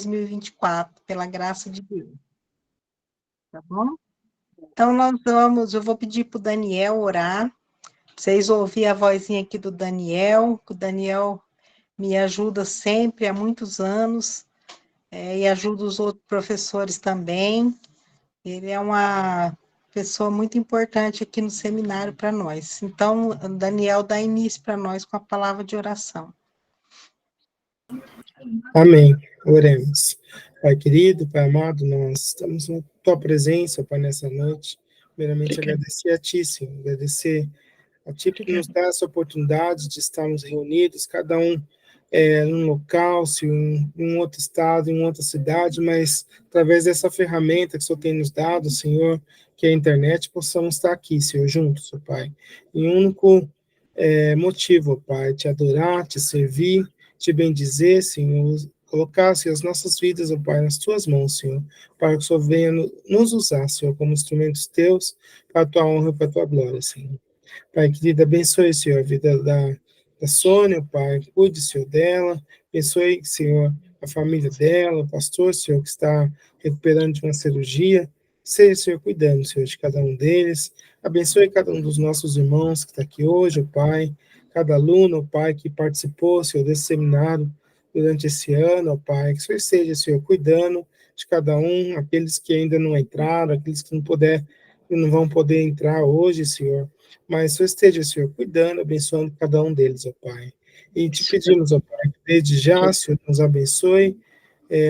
2024, pela graça de Deus, tá bom? Então, eu vou pedir para o Daniel orar, pra vocês ouvirem a vozinha aqui do Daniel, que o Daniel me ajuda sempre há muitos anos, e ajuda os outros professores também. Ele é uma pessoa muito importante aqui no seminário para nós. Então, Daniel, dá início para nós com a palavra de oração. Amém. Oremos. Pai querido, Pai amado, nós estamos na Tua presença, Pai, nessa noite. Primeiramente, agradecer a Ti, Senhor. Agradecer a Ti por nos dar essa oportunidade de estarmos reunidos, cada um num local, se em um outro estado, em outra cidade, mas através dessa ferramenta que o Senhor tem nos dado, Senhor, que é a internet, possamos estar aqui, Senhor, juntos, Pai, em um único motivo, Pai, te adorar, te servir, te bendizer, Senhor, colocar, Senhor, as nossas vidas, ó Pai, nas Tuas mãos, Senhor, para que o Senhor venha nos usar, Senhor, como instrumentos Teus, para a Tua honra e para a Tua glória, Senhor. Pai querido, abençoe, Senhor, a vida da Sônia, Pai, cuide, Senhor, dela, abençoe, Senhor, a família dela, o pastor, Senhor, que está recuperando de uma cirurgia, seja, Senhor, cuidando, Senhor, de cada um deles, abençoe cada um dos nossos irmãos que está aqui hoje, ó Pai, cada aluno, ó Pai, que participou, Senhor, desse seminário durante esse ano, ó Pai, que o Senhor esteja, Senhor, cuidando de cada um, aqueles que ainda não entraram, aqueles que não vão poder entrar hoje, Senhor, mas o Senhor esteja, Senhor, cuidando, abençoando cada um deles, ó Pai. E te pedimos, ó Pai, que desde já, Senhor, nos abençoe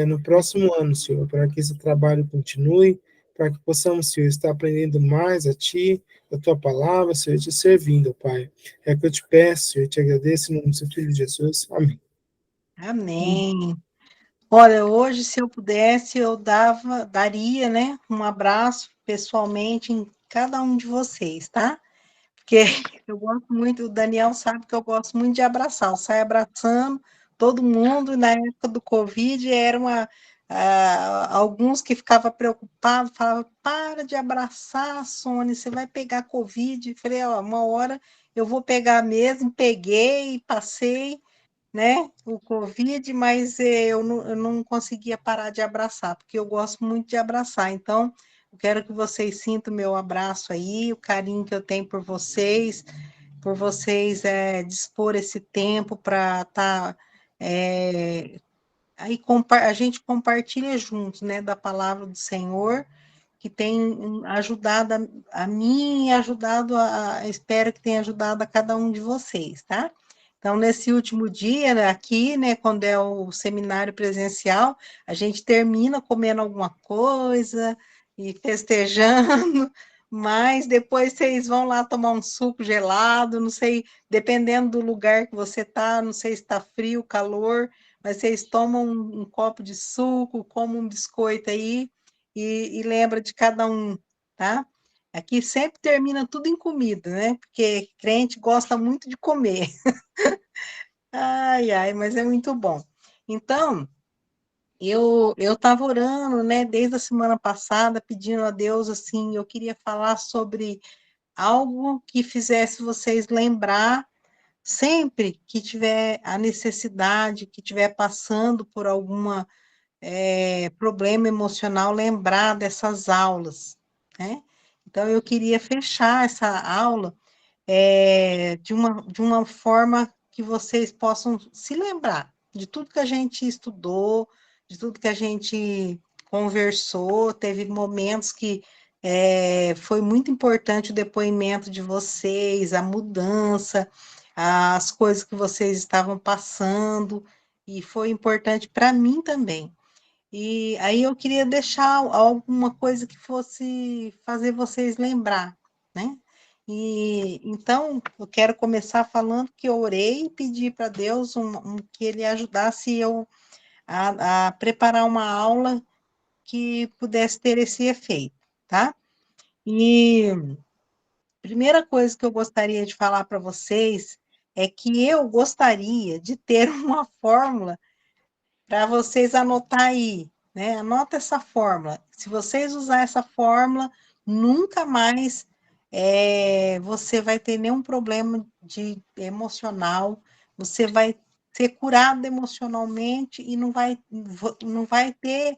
no próximo ano, Senhor, para que esse trabalho continue, para que possamos, Senhor, estar aprendendo mais a Ti, a Tua palavra, Senhor, te servindo, ó Pai. É que eu te peço, Senhor, te agradeço em nome do seu Filho Jesus. Amém. Amém. Olha, hoje, se eu pudesse, eu daria, né, um abraço pessoalmente em cada um de vocês, tá? Porque eu gosto muito, o Daniel sabe que eu gosto muito de abraçar, eu saio abraçando todo mundo, e na época do Covid, alguns que ficavam preocupados, falavam, para de abraçar, Sônia, você vai pegar Covid. Eu falei, ó, uma hora eu vou pegar mesmo, peguei, passei, né, o Covid, mas eu não conseguia parar de abraçar, porque eu gosto muito de abraçar. Então, eu quero que vocês sintam o meu abraço aí, o carinho que eu tenho por vocês dispor esse tempo para estar. Aí a gente compartilha juntos, né, da palavra do Senhor, que tem ajudado a mim e ajudado espero que tenha ajudado a cada um de vocês, tá? Então, nesse último dia, né, aqui, né, quando é o seminário presencial, a gente termina comendo alguma coisa e festejando, mas depois vocês vão lá tomar um suco gelado, não sei, dependendo do lugar que você está, não sei se está frio, calor, mas vocês tomam um copo de suco, comem um biscoito aí e lembra de cada um, tá? Aqui sempre termina tudo em comida, né? Porque crente gosta muito de comer. Ai, ai, mas é muito bom. Então, eu estava orando, né, desde a semana passada, pedindo a Deus, assim, eu queria falar sobre algo que fizesse vocês lembrar, sempre que tiver a necessidade, que tiver passando por alguma problema emocional, lembrar dessas aulas, né? Então, eu queria fechar essa aula de uma forma que vocês possam se lembrar de tudo que a gente estudou, de tudo que a gente conversou, teve momentos que foi muito importante o depoimento de vocês, a mudança, as coisas que vocês estavam passando, e foi importante para mim também. E aí eu queria deixar alguma coisa que fosse fazer vocês lembrar, né? E então eu quero começar falando que eu orei e pedi para Deus que Ele ajudasse eu a preparar uma aula que pudesse ter esse efeito, tá? E a primeira coisa que eu gostaria de falar para vocês é que eu gostaria de ter uma fórmula para vocês anotar aí, né? Anota essa fórmula. Se vocês usar essa fórmula, nunca mais você vai ter nenhum problema de emocional. Você vai ser curado emocionalmente e não vai ter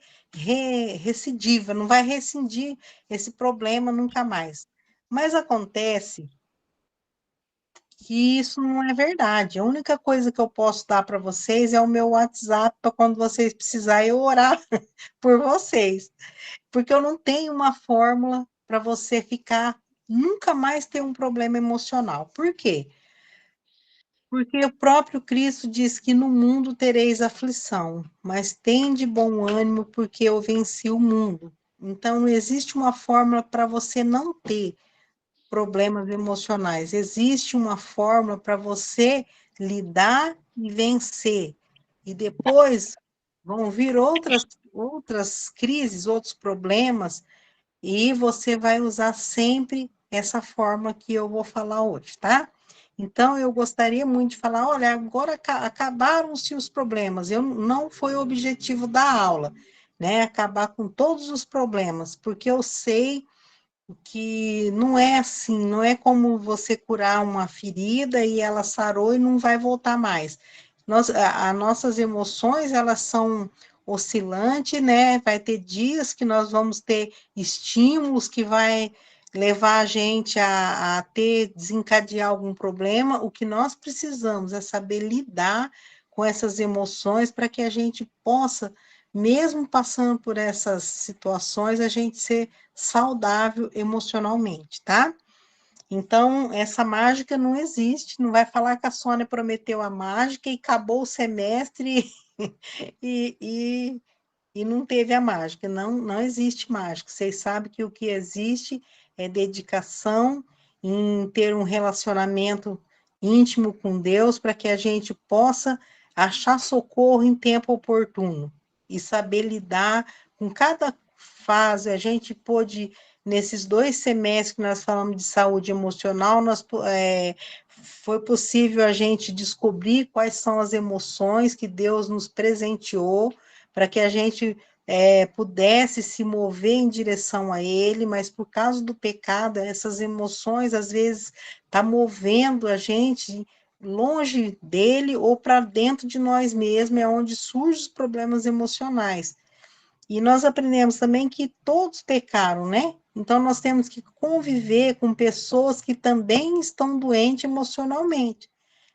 recidiva, não vai rescindir esse problema nunca mais. Mas acontece que isso não é verdade. A única coisa que eu posso dar para vocês é o meu WhatsApp para quando vocês precisarem eu orar por vocês, porque eu não tenho uma fórmula para você ficar nunca mais ter um problema emocional. Por quê? Porque o próprio Cristo diz que no mundo tereis aflição, mas tende bom ânimo porque eu venci o mundo. Então, não existe uma fórmula para você não ter problemas emocionais. Existe uma fórmula para você lidar e vencer. E depois vão vir outras crises, outros problemas, e você vai usar sempre essa forma que eu vou falar hoje, tá? Então, eu gostaria muito de falar, olha, agora acabaram-se os problemas. Não foi o objetivo da aula, né? Acabar com todos os problemas, porque eu sei que não é assim, não é como você curar uma ferida e ela sarou e não vai voltar mais. As nossas emoções, elas são oscilantes, né? Vai ter dias que nós vamos ter estímulos que vai levar a gente a desencadear algum problema. O que nós precisamos é saber lidar com essas emoções para que a gente possa, mesmo passando por essas situações, a gente ser saudável emocionalmente, tá? Então, essa mágica não existe, não vai falar que a Sônia prometeu a mágica e acabou o semestre e, e, e não teve a mágica. Não, não existe mágica. Vocês sabem que o que existe é dedicação em ter um relacionamento íntimo com Deus para que a gente possa achar socorro em tempo oportuno e saber lidar com cada fase. A gente pôde, nesses 2 semestres que nós falamos de saúde emocional, foi possível a gente descobrir quais são as emoções que Deus nos presenteou para que a gente pudesse se mover em direção a Ele, mas por causa do pecado, essas emoções às vezes tá movendo a gente longe dele ou para dentro de nós mesmos, é onde surgem os problemas emocionais. E nós aprendemos também que todos pecaram, né? Então nós temos que conviver com pessoas que também estão doentes emocionalmente.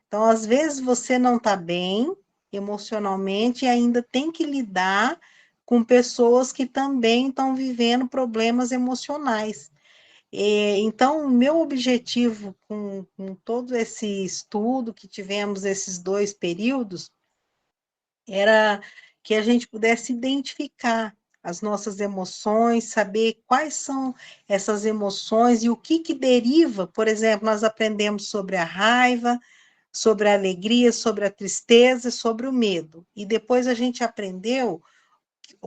Então, às vezes, você não está bem emocionalmente e ainda tem que lidar com pessoas que também estão vivendo problemas emocionais. Então, o meu objetivo com todo esse estudo que tivemos esses 2 períodos era que a gente pudesse identificar as nossas emoções, saber quais são essas emoções e o que deriva. Por exemplo, nós aprendemos sobre a raiva, sobre a alegria, sobre a tristeza, sobre o medo. E depois a gente aprendeu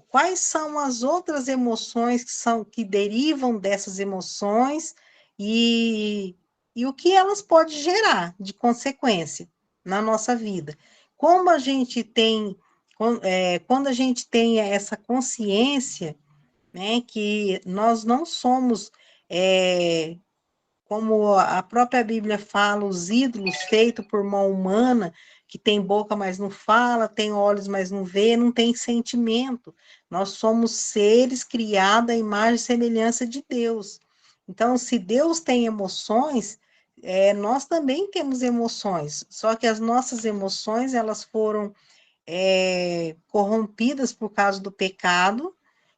quais são as outras emoções que derivam dessas emoções e, e o que elas podem gerar de consequência na nossa vida. Como a gente tem, quando a gente tem essa consciência, né, que nós não somos como a própria Bíblia fala, os ídolos feitos por mão humana, que tem boca, mas não fala, tem olhos, mas não vê, não tem sentimento. Nós somos seres criados à imagem e semelhança de Deus. Então, se Deus tem emoções, nós também temos emoções, só que as nossas emoções, elas foram corrompidas por causa do pecado,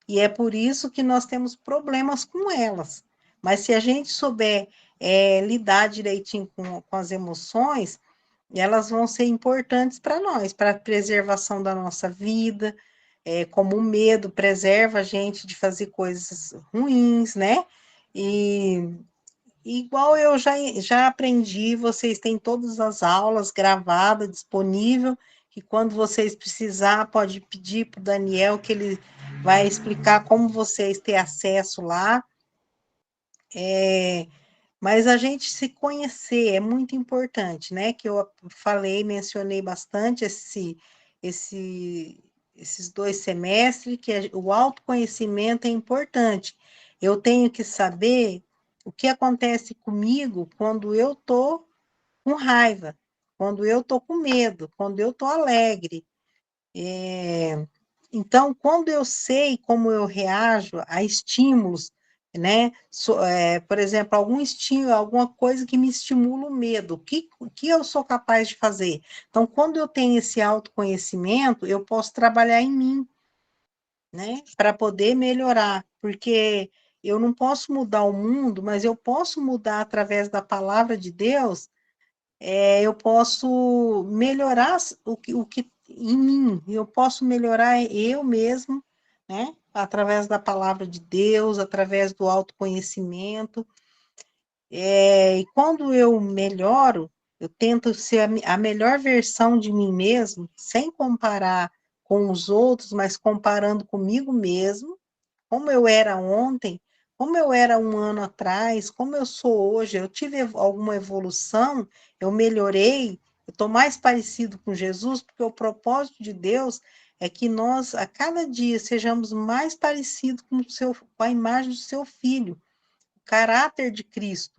e é por isso que nós temos problemas com elas. Mas se a gente souber lidar direitinho com as emoções, elas vão ser importantes para nós, para a preservação da nossa vida, como o medo preserva a gente de fazer coisas ruins, né? E igual eu já aprendi, vocês têm todas as aulas gravadas, disponível, que quando vocês precisar, pode pedir para o Daniel, que ele vai explicar como vocês têm acesso lá. Mas a gente se conhecer é muito importante, né? Que eu falei, mencionei bastante esses 2 semestres, que o autoconhecimento é importante. Eu tenho que saber o que acontece comigo quando eu estou com raiva. quando eu estou com medo, quando eu estou alegre. Então, quando eu sei como eu reajo a estímulos, né? Por exemplo, algum estímulo, alguma coisa que me estimula o medo, o que eu sou capaz de fazer? Então, quando eu tenho esse autoconhecimento, eu posso trabalhar em mim, né? Para poder melhorar, porque eu não posso mudar o mundo, mas eu posso mudar através da palavra de Deus. Eu posso melhorar o que em mim, eu posso melhorar eu mesmo, né? Através da palavra de Deus, através do autoconhecimento. E quando eu melhoro, eu tento ser a melhor versão de mim mesmo, sem comparar com os outros, mas comparando comigo mesmo, como eu era ontem, como eu era um ano atrás, como eu sou hoje. Eu tive alguma evolução, eu melhorei, eu estou mais parecido com Jesus, porque o propósito de Deus é que nós, a cada dia, sejamos mais parecidos com a imagem do seu filho, o caráter de Cristo.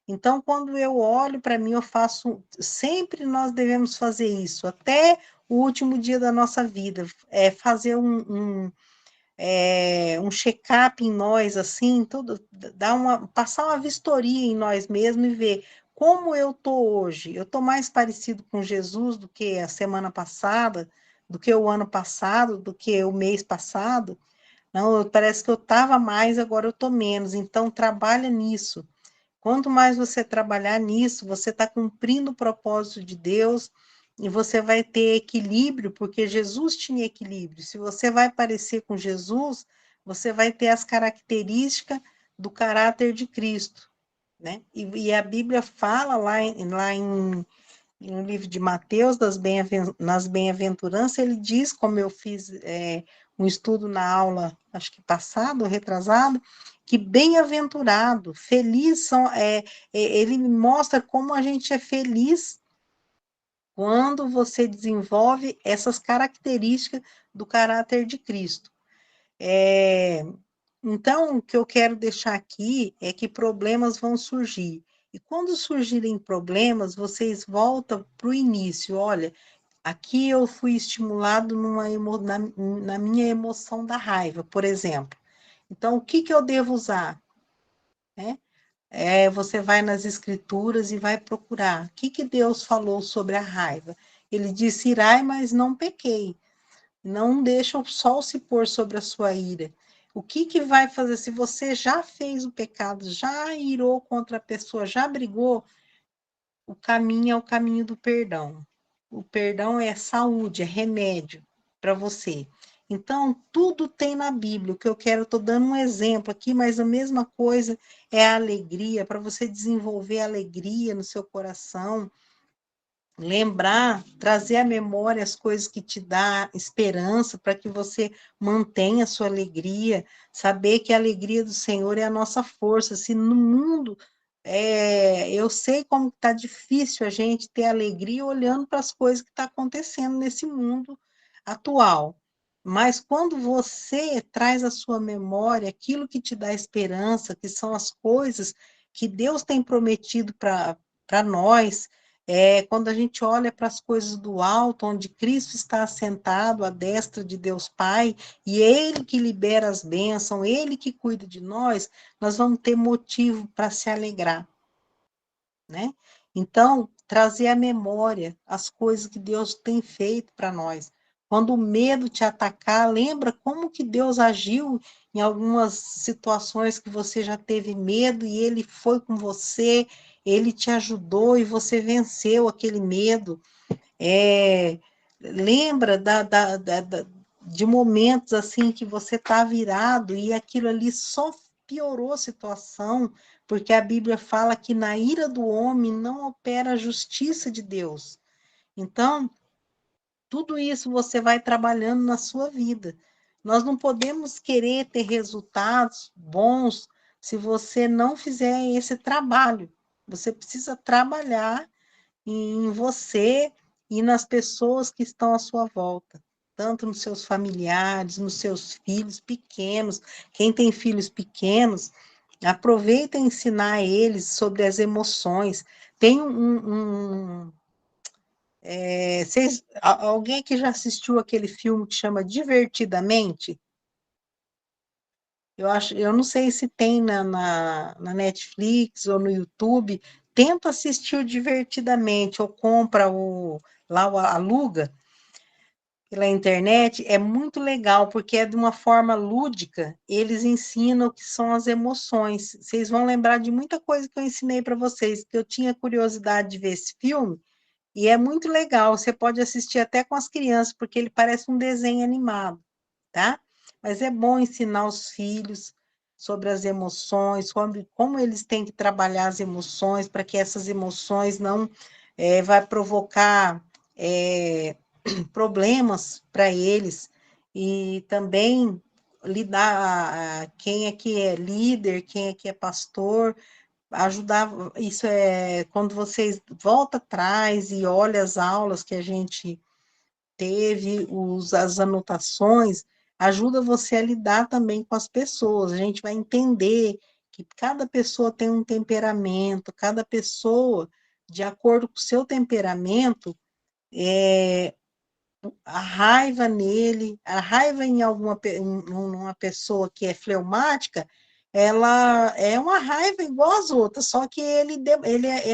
Então, quando eu olho para mim, eu faço. Sempre nós devemos fazer isso, até o último dia da nossa vida, fazer um check-up em nós, assim, tudo, passar uma vistoria em nós mesmos e ver como eu estou hoje. Eu estou mais parecido com Jesus do que a semana passada, do que o ano passado, do que o mês passado. Não, parece que eu estava mais, agora eu estou menos. Então, trabalha nisso. Quanto mais você trabalhar nisso, você está cumprindo o propósito de Deus e você vai ter equilíbrio, porque Jesus tinha equilíbrio. Se você vai parecer com Jesus, você vai ter as características do caráter de Cristo, né? E a Bíblia fala no livro de Mateus, nas bem-aventuranças, ele diz, como eu fiz um estudo na aula, acho que passado, retrasado, que bem-aventurado, feliz ele mostra como a gente é feliz quando você desenvolve essas características do caráter de Cristo. Então, o que eu quero deixar aqui é que problemas vão surgir. E quando surgirem problemas, vocês voltam para o início. Olha, aqui eu fui estimulado na minha emoção da raiva, por exemplo. Então, o que eu devo usar? Né? Você vai nas escrituras e vai procurar. O que Deus falou sobre a raiva? Ele disse, irai, mas não pequei. Não deixa o sol se pôr sobre a sua ira. O que vai fazer? Se você já fez o pecado, já irou contra a pessoa, já brigou, o caminho é o caminho do perdão. O perdão é saúde, é remédio para você. Então, tudo tem na Bíblia. O que eu quero, estou dando um exemplo aqui, mas a mesma coisa é a alegria, para você desenvolver alegria no seu coração, lembrar, trazer à memória as coisas que te dá esperança para que você mantenha a sua alegria, saber que a alegria do Senhor é a nossa força. Se no mundo, eu sei como está difícil a gente ter alegria olhando para as coisas que estão acontecendo nesse mundo atual. Mas quando você traz à sua memória aquilo que te dá esperança, que são as coisas que Deus tem prometido para nós, quando a gente olha para as coisas do alto, onde Cristo está assentado à destra de Deus Pai, e Ele que libera as bênçãos, Ele que cuida de nós vamos ter motivo para se alegrar, né? Então, trazer à memória as coisas que Deus tem feito para nós. Quando o medo te atacar, lembra como que Deus agiu em algumas situações que você já teve medo e Ele foi com você, Ele te ajudou e você venceu aquele medo. Lembra de momentos assim que você está virado e aquilo ali só piorou a situação, porque a Bíblia fala que na ira do homem não opera a justiça de Deus. Então, tudo isso você vai trabalhando na sua vida. Nós não podemos querer ter resultados bons se você não fizer esse trabalho. Você precisa trabalhar em você e nas pessoas que estão à sua volta, tanto nos seus familiares, nos seus filhos pequenos. Quem tem filhos pequenos, aproveita e ensinar eles sobre as emoções. Tem Alguém que já assistiu aquele filme que chama Divertidamente? Eu não sei se tem na Netflix ou no YouTube. Tenta assistir Divertidamente, ou compra aluga pela internet. É muito legal, porque é de uma forma lúdica. Eles ensinam o que são as emoções. Vocês vão lembrar de muita coisa que eu ensinei para vocês, que eu tinha curiosidade de ver esse filme, e é muito legal. Você pode assistir até com as crianças, porque ele parece um desenho animado, tá? Mas é bom ensinar os filhos sobre as emoções, sobre como eles têm que trabalhar as emoções, para que essas emoções não vai provocar problemas para eles, e também lidar quem é que é líder, quem é que é pastor, ajudar. Isso é quando vocês volta atrás e olha as aulas que a gente teve, as anotações, ajuda você a lidar também com as pessoas. A gente vai entender que cada pessoa tem um temperamento, cada pessoa, de acordo com o seu temperamento, a raiva nele, a raiva em uma pessoa que é fleumática, ela é uma raiva igual às outras, só que ele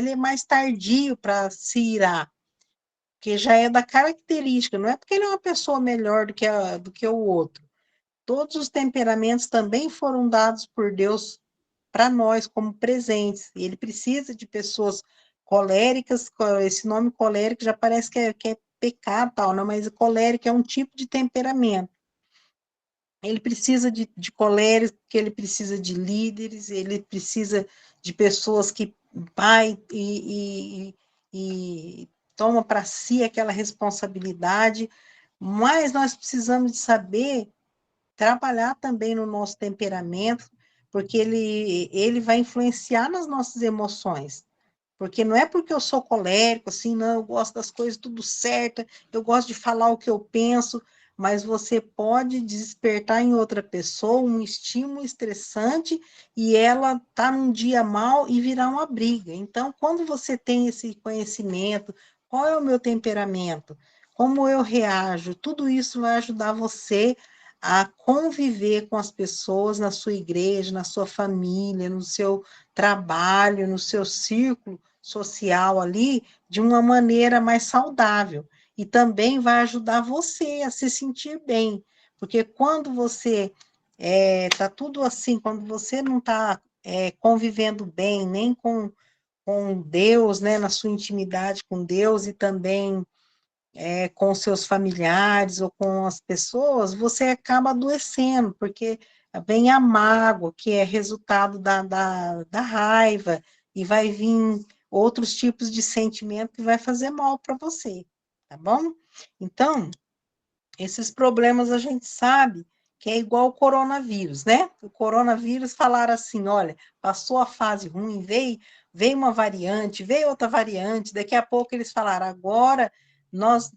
é mais tardio para se irar, que já é da característica, não é porque ele é uma pessoa melhor do que o outro. Todos os temperamentos também foram dados por Deus para nós como presentes, e ele precisa de pessoas coléricas. Esse nome colérico já parece que é pecado, tal, não, mas colérico é um tipo de temperamento. Ele precisa de coléricos, porque ele precisa de líderes, ele precisa de pessoas que vai e toma para si aquela responsabilidade, mas nós precisamos de saber trabalhar também no nosso temperamento, porque ele vai influenciar nas nossas emoções. Porque não é porque eu sou colérico, assim, não, eu gosto das coisas tudo certa, eu gosto de falar o que eu penso, mas você pode despertar em outra pessoa um estímulo estressante, e ela tá num dia mal e virar uma briga. Então, quando você tem esse conhecimento, qual é o meu temperamento, como eu reajo, tudo isso vai ajudar você a conviver com as pessoas na sua igreja, na sua família, no seu trabalho, no seu círculo social ali, de uma maneira mais saudável. E também vai ajudar você a se sentir bem, porque quando você está tudo assim, quando você não está convivendo bem, nem com Deus, né, na sua intimidade com Deus, e também com seus familiares ou com as pessoas, você acaba adoecendo, porque vem a mágoa, que é resultado da raiva, e vai vir outros tipos de sentimento que vai fazer mal para você, tá bom? Então, esses problemas a gente sabe que é igual o coronavírus, né? O coronavírus falaram assim, olha, passou a fase ruim, veio uma variante, veio outra variante, daqui a pouco eles falaram, agora nós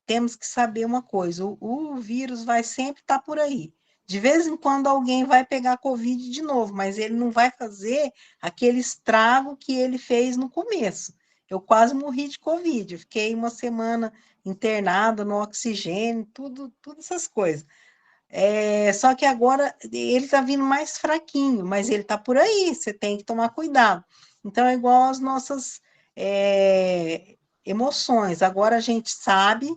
temos que saber uma coisa, o vírus vai sempre estar por aí. De vez em quando alguém vai pegar Covid de novo, mas ele não vai fazer aquele estrago que ele fez no começo. Eu quase morri de Covid, eu fiquei uma semana internada no oxigênio, tudo essas coisas. Só que agora ele está vindo mais fraquinho, mas ele está por aí, você tem que tomar cuidado. Então, é igual às nossas emoções. Agora a gente sabe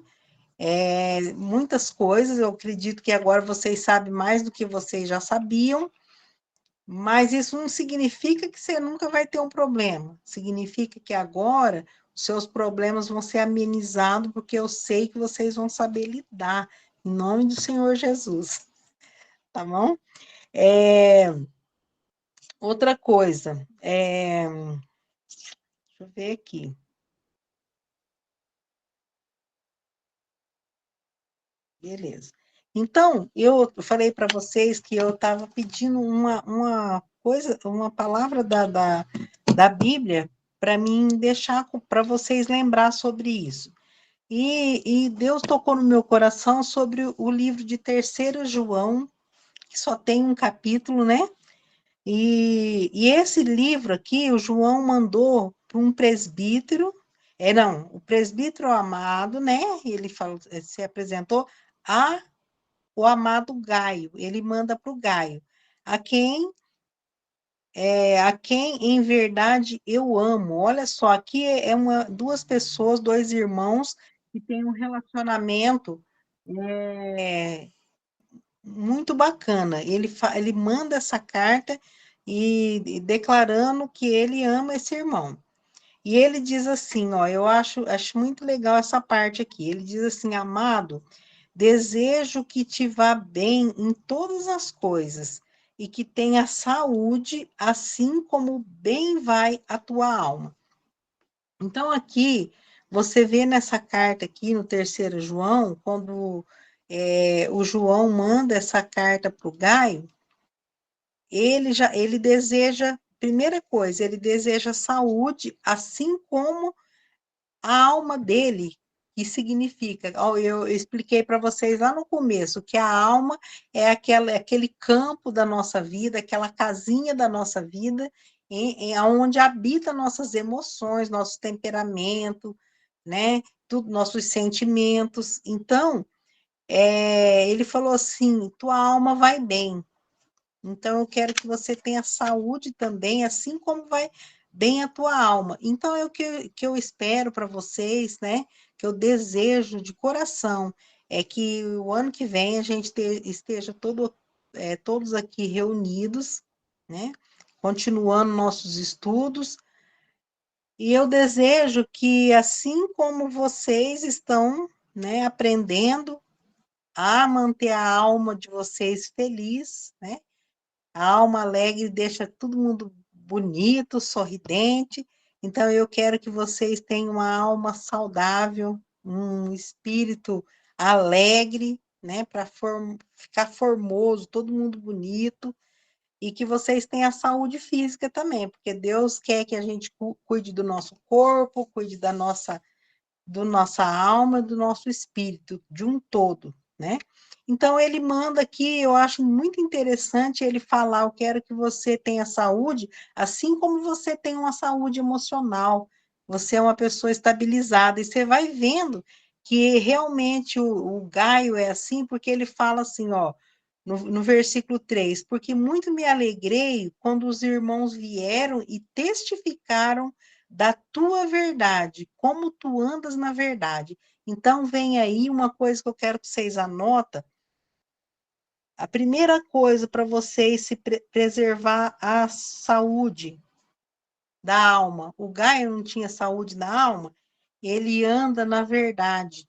muitas coisas, eu acredito que agora vocês sabem mais do que vocês já sabiam, mas isso não significa que você nunca vai ter um problema. Significa que agora os seus problemas vão ser amenizados, porque eu sei que vocês vão saber lidar, em nome do Senhor Jesus. Tá bom? Outra coisa, deixa eu ver aqui. Beleza. Então, eu falei para vocês que eu estava pedindo uma coisa, uma palavra da Bíblia para mim deixar para vocês lembrar sobre isso. E Deus tocou no meu coração sobre o livro de 3 João, que só tem um capítulo, né? E esse livro aqui, o João mandou para um presbítero, Não, o presbítero amado, né? Ele falou, se apresentou a o amado Gaio. Ele manda para o Gaio, a quem em verdade eu amo. Olha só, aqui duas pessoas, dois irmãos que têm um relacionamento é, muito bacana. Ele manda essa carta e declarando que ele ama esse irmão. E ele diz assim, ó, eu acho muito legal essa parte aqui. Ele diz assim, amado, desejo que te vá bem em todas as coisas e que tenha saúde, assim como bem vai a tua alma. Então, aqui, você vê nessa carta aqui, no 3º João, quando o João manda essa carta para o Gaio, ele deseja, primeira coisa, ele deseja saúde, assim como a alma dele, que significa, eu expliquei para vocês lá no começo, que a alma é aquele campo da nossa vida, aquela casinha da nossa vida, onde habita nossas emoções, nosso temperamento, né? Tudo, nossos sentimentos. Então, ele falou assim: tua alma vai bem. Então, eu quero que você tenha saúde também, assim como vai bem a tua alma. Então, é o que eu espero para vocês, né? Que eu desejo de coração, é que o ano que vem a gente esteja todos aqui reunidos, né? Continuando nossos estudos. E eu desejo que, assim como vocês estão, né, aprendendo a manter a alma de vocês feliz, né? A alma alegre deixa todo mundo bonito, sorridente. Então, eu quero que vocês tenham uma alma saudável, um espírito alegre, né? Para ficar formoso, todo mundo bonito. E que vocês tenham a saúde física também, porque Deus quer que a gente cuide do nosso corpo, cuide do nossa alma, do nosso espírito, de um todo, né? Então, ele manda aqui, eu acho muito interessante ele falar, eu quero que você tenha saúde, assim como você tem uma saúde emocional, você é uma pessoa estabilizada, e você vai vendo que realmente o Gaio é assim, porque ele fala assim, ó, no versículo 3, porque muito me alegrei quando os irmãos vieram e testificaram da tua verdade, como tu andas na verdade. Então, vem aí uma coisa que eu quero que vocês anotem. A primeira coisa para vocês se preservar a saúde da alma. O Gaio não tinha saúde da alma, ele anda na verdade.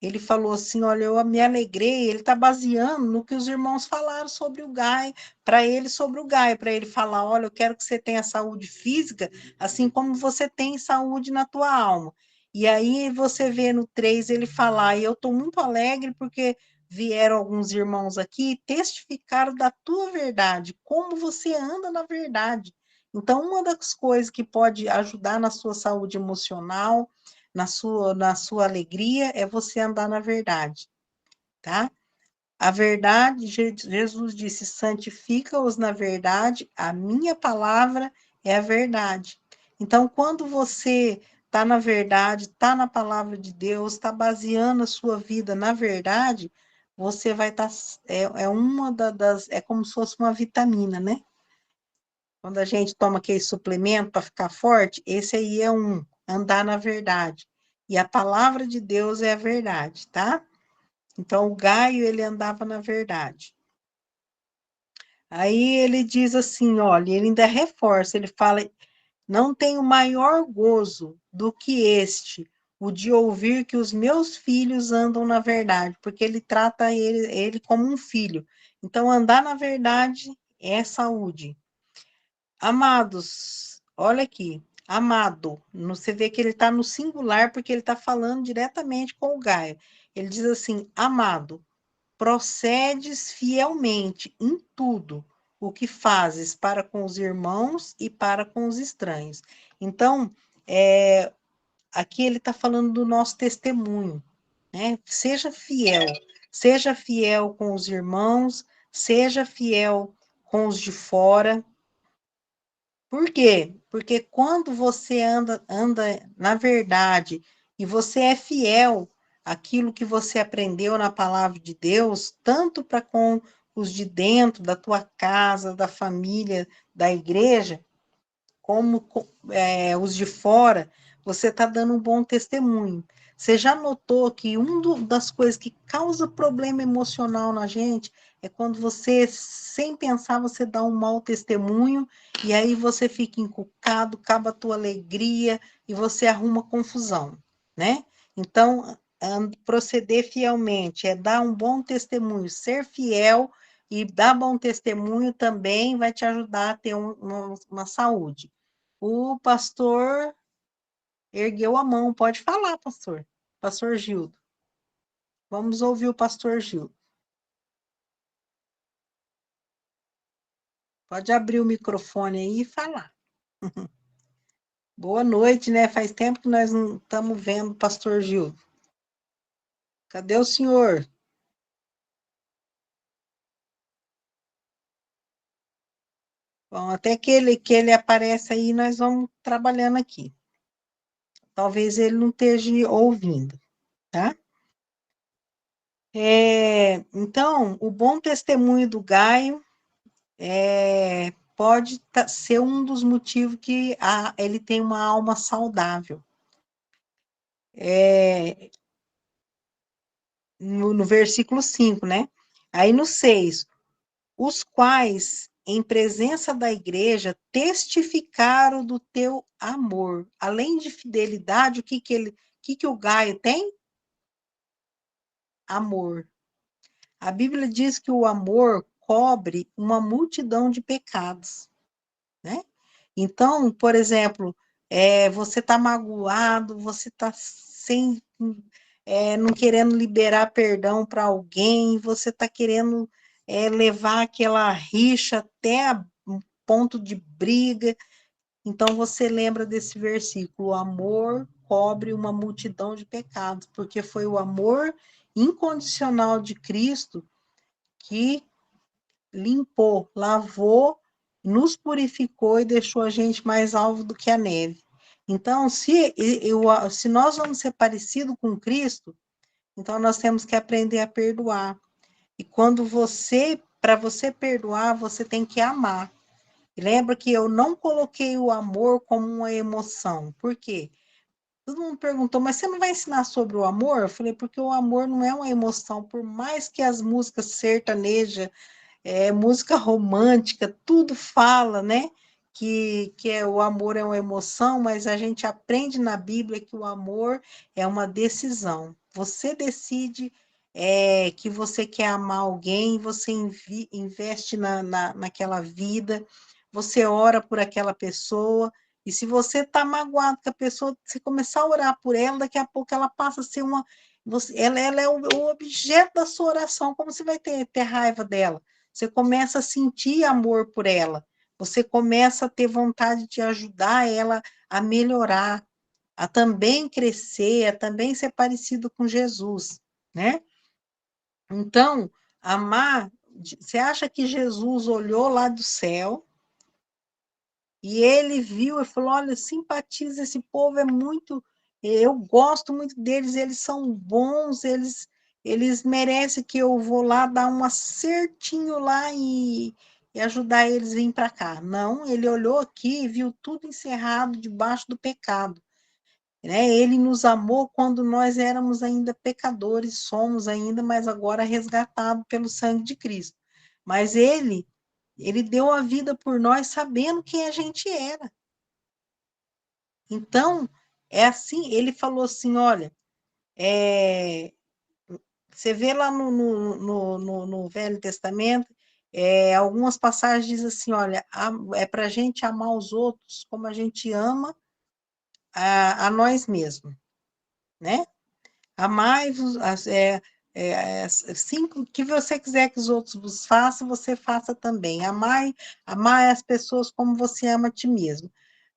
Ele falou assim: olha, eu me alegrei. Ele está baseando no que os irmãos falaram sobre o Gaio, para ele sobre o Gaio, para ele falar: olha, eu quero que você tenha saúde física, assim como você tem saúde na tua alma. E aí você vê no 3 ele falar: e eu estou muito alegre porque vieram alguns irmãos aqui e testificaram da tua verdade, como você anda na verdade. Então, uma das coisas que pode ajudar na sua saúde emocional, na sua alegria, é você andar na verdade, tá? A verdade, Jesus disse, santifica-os na verdade, a minha palavra é a verdade. Então, quando você está na verdade, está na palavra de Deus, está baseando a sua vida na verdade, você vai estar, é como se fosse uma vitamina, né? Quando a gente toma aquele suplemento para ficar forte, esse aí é andar na verdade. E a palavra de Deus é a verdade, tá? Então, o Gaio, ele andava na verdade. Aí ele diz assim, olha, ele ainda reforça, ele fala, não tenho maior gozo do que este, o de ouvir que os meus filhos andam na verdade, porque ele trata ele como um filho. Então, andar na verdade é saúde. Amados, olha aqui, amado, você vê que ele está no singular porque ele está falando diretamente com o Gaio. Ele diz assim, amado, procedes fielmente em tudo o que fazes para com os irmãos e para com os estranhos. Então, aqui ele está falando do nosso testemunho, né? Seja fiel com os irmãos, seja fiel com os de fora, Por quê? Porque quando você anda na verdade e você é fiel àquilo que você aprendeu na palavra de Deus, tanto para com os de dentro da tua casa, da família, da igreja, como os de fora, você está dando um bom testemunho. Você já notou que uma das coisas que causa problema emocional na gente é quando você, sem pensar, você dá um mau testemunho e aí você fica encucado, acaba a tua alegria e você arruma confusão, né? Então, proceder fielmente é dar um bom testemunho, ser fiel e dar bom testemunho também vai te ajudar a ter uma saúde. O pastor ergueu a mão. Pode falar, pastor. Pastor Gildo. Vamos ouvir o pastor Gildo. Pode abrir o microfone aí e falar. Boa noite, né? Faz tempo que nós não estamos vendo o pastor Gildo. Cadê o senhor? Bom, até que ele aparece aí, nós vamos trabalhando aqui. Talvez ele não esteja ouvindo, tá? Então, o bom testemunho do Gaio pode ser um dos motivos que ele tem uma alma saudável. No versículo 5, né? Aí no 6, os quais, em presença da igreja, testificaram do teu amor. Além de fidelidade, o que o Gaio tem? Amor. A Bíblia diz que o amor cobre uma multidão de pecados, né? Então, por exemplo, você está magoado, você está não querendo liberar perdão para alguém, você está querendo levar aquela rixa até um ponto de briga. Então, você lembra desse versículo: o amor cobre uma multidão de pecados, porque foi o amor incondicional de Cristo que limpou, lavou, nos purificou e deixou a gente mais alvo do que a neve. Então, se nós vamos ser parecidos com Cristo, então nós temos que aprender a perdoar. E para você perdoar, você tem que amar. E lembra que eu não coloquei o amor como uma emoção. Por quê? Todo mundo perguntou, mas você não vai ensinar sobre o amor? Eu falei, porque o amor não é uma emoção. Por mais que as músicas sertanejas, música romântica, tudo fala, né? Que o amor é uma emoção, mas a gente aprende na Bíblia que o amor é uma decisão. Você decide que você quer amar alguém, você investe naquela vida, você ora por aquela pessoa, e se você está magoado com a pessoa, você começar a orar por ela, daqui a pouco ela passa a ser ela é o objeto da sua oração, como você vai ter raiva dela? Você começa a sentir amor por ela, você começa a ter vontade de ajudar ela a melhorar, a também crescer, a também ser parecido com Jesus, né? Então, amar, você acha que Jesus olhou lá do céu e ele viu e falou: olha, simpatiza, esse povo é muito, eu gosto muito deles, eles são bons, eles merecem que eu vou lá dar um acertinho lá e ajudar eles a vir para cá. Não, ele olhou aqui e viu tudo encerrado debaixo do pecado, né? Ele nos amou quando nós éramos ainda pecadores, somos ainda, mas agora resgatados pelo sangue de Cristo. Mas ele deu a vida por nós sabendo quem a gente era. Então, é assim, ele falou assim, olha, você vê lá no Velho Testamento, algumas passagens dizem assim, olha, é para a gente amar os outros como a gente ama a nós mesmos, né? Amai-vos, assim, o que você quiser que os outros vos façam, você faça também. Amai as pessoas como você ama a ti mesmo.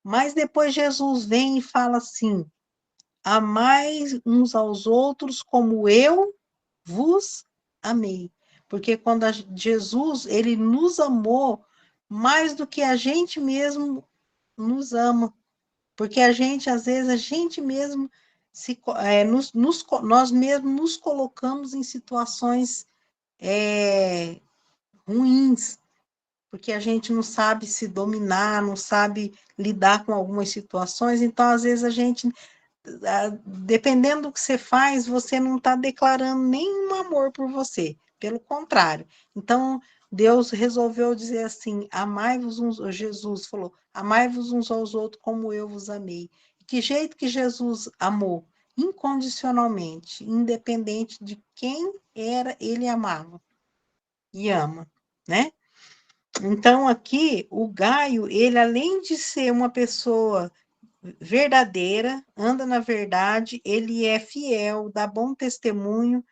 Mas depois Jesus vem e fala assim: amai uns aos outros como eu vos amei. Porque quando Jesus, ele nos amou mais do que a gente mesmo nos ama. Porque a gente, às vezes, a gente mesmo nós mesmos nos colocamos em situações ruins, porque a gente não sabe se dominar, não sabe lidar com algumas situações, então, às vezes, a gente, dependendo do que você faz, você não está declarando nenhum amor por você, pelo contrário. Então, Deus resolveu dizer assim, amai-vos uns, Jesus falou, amai-vos uns aos outros como eu vos amei. Que jeito que Jesus amou? Incondicionalmente, independente de quem era, ele amava e ama, né? Então, aqui, o Gaio, ele, além de ser uma pessoa verdadeira, anda na verdade, ele é fiel, dá bom testemunho,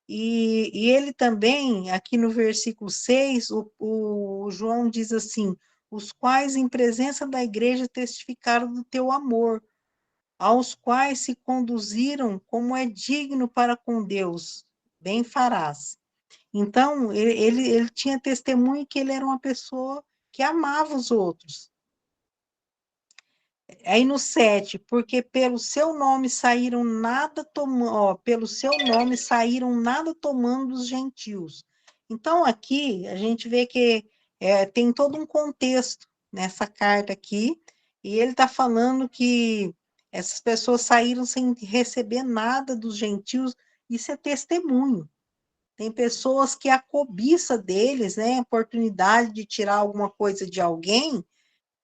e ele também, aqui no versículo 6, o João diz assim, os quais em presença da igreja testificaram do teu amor, aos quais se conduziram como é digno para com Deus, bem farás. Então, ele tinha testemunho que ele era uma pessoa que amava os outros. Aí no 7, porque pelo seu nome saíram nada tomando, pelo seu nome saíram nada tomando os gentios. Então, aqui, a gente vê que tem todo um contexto nessa carta aqui, e ele está falando que essas pessoas saíram sem receber nada dos gentios, isso é testemunho. Tem pessoas que a cobiça deles, né, a oportunidade de tirar alguma coisa de alguém,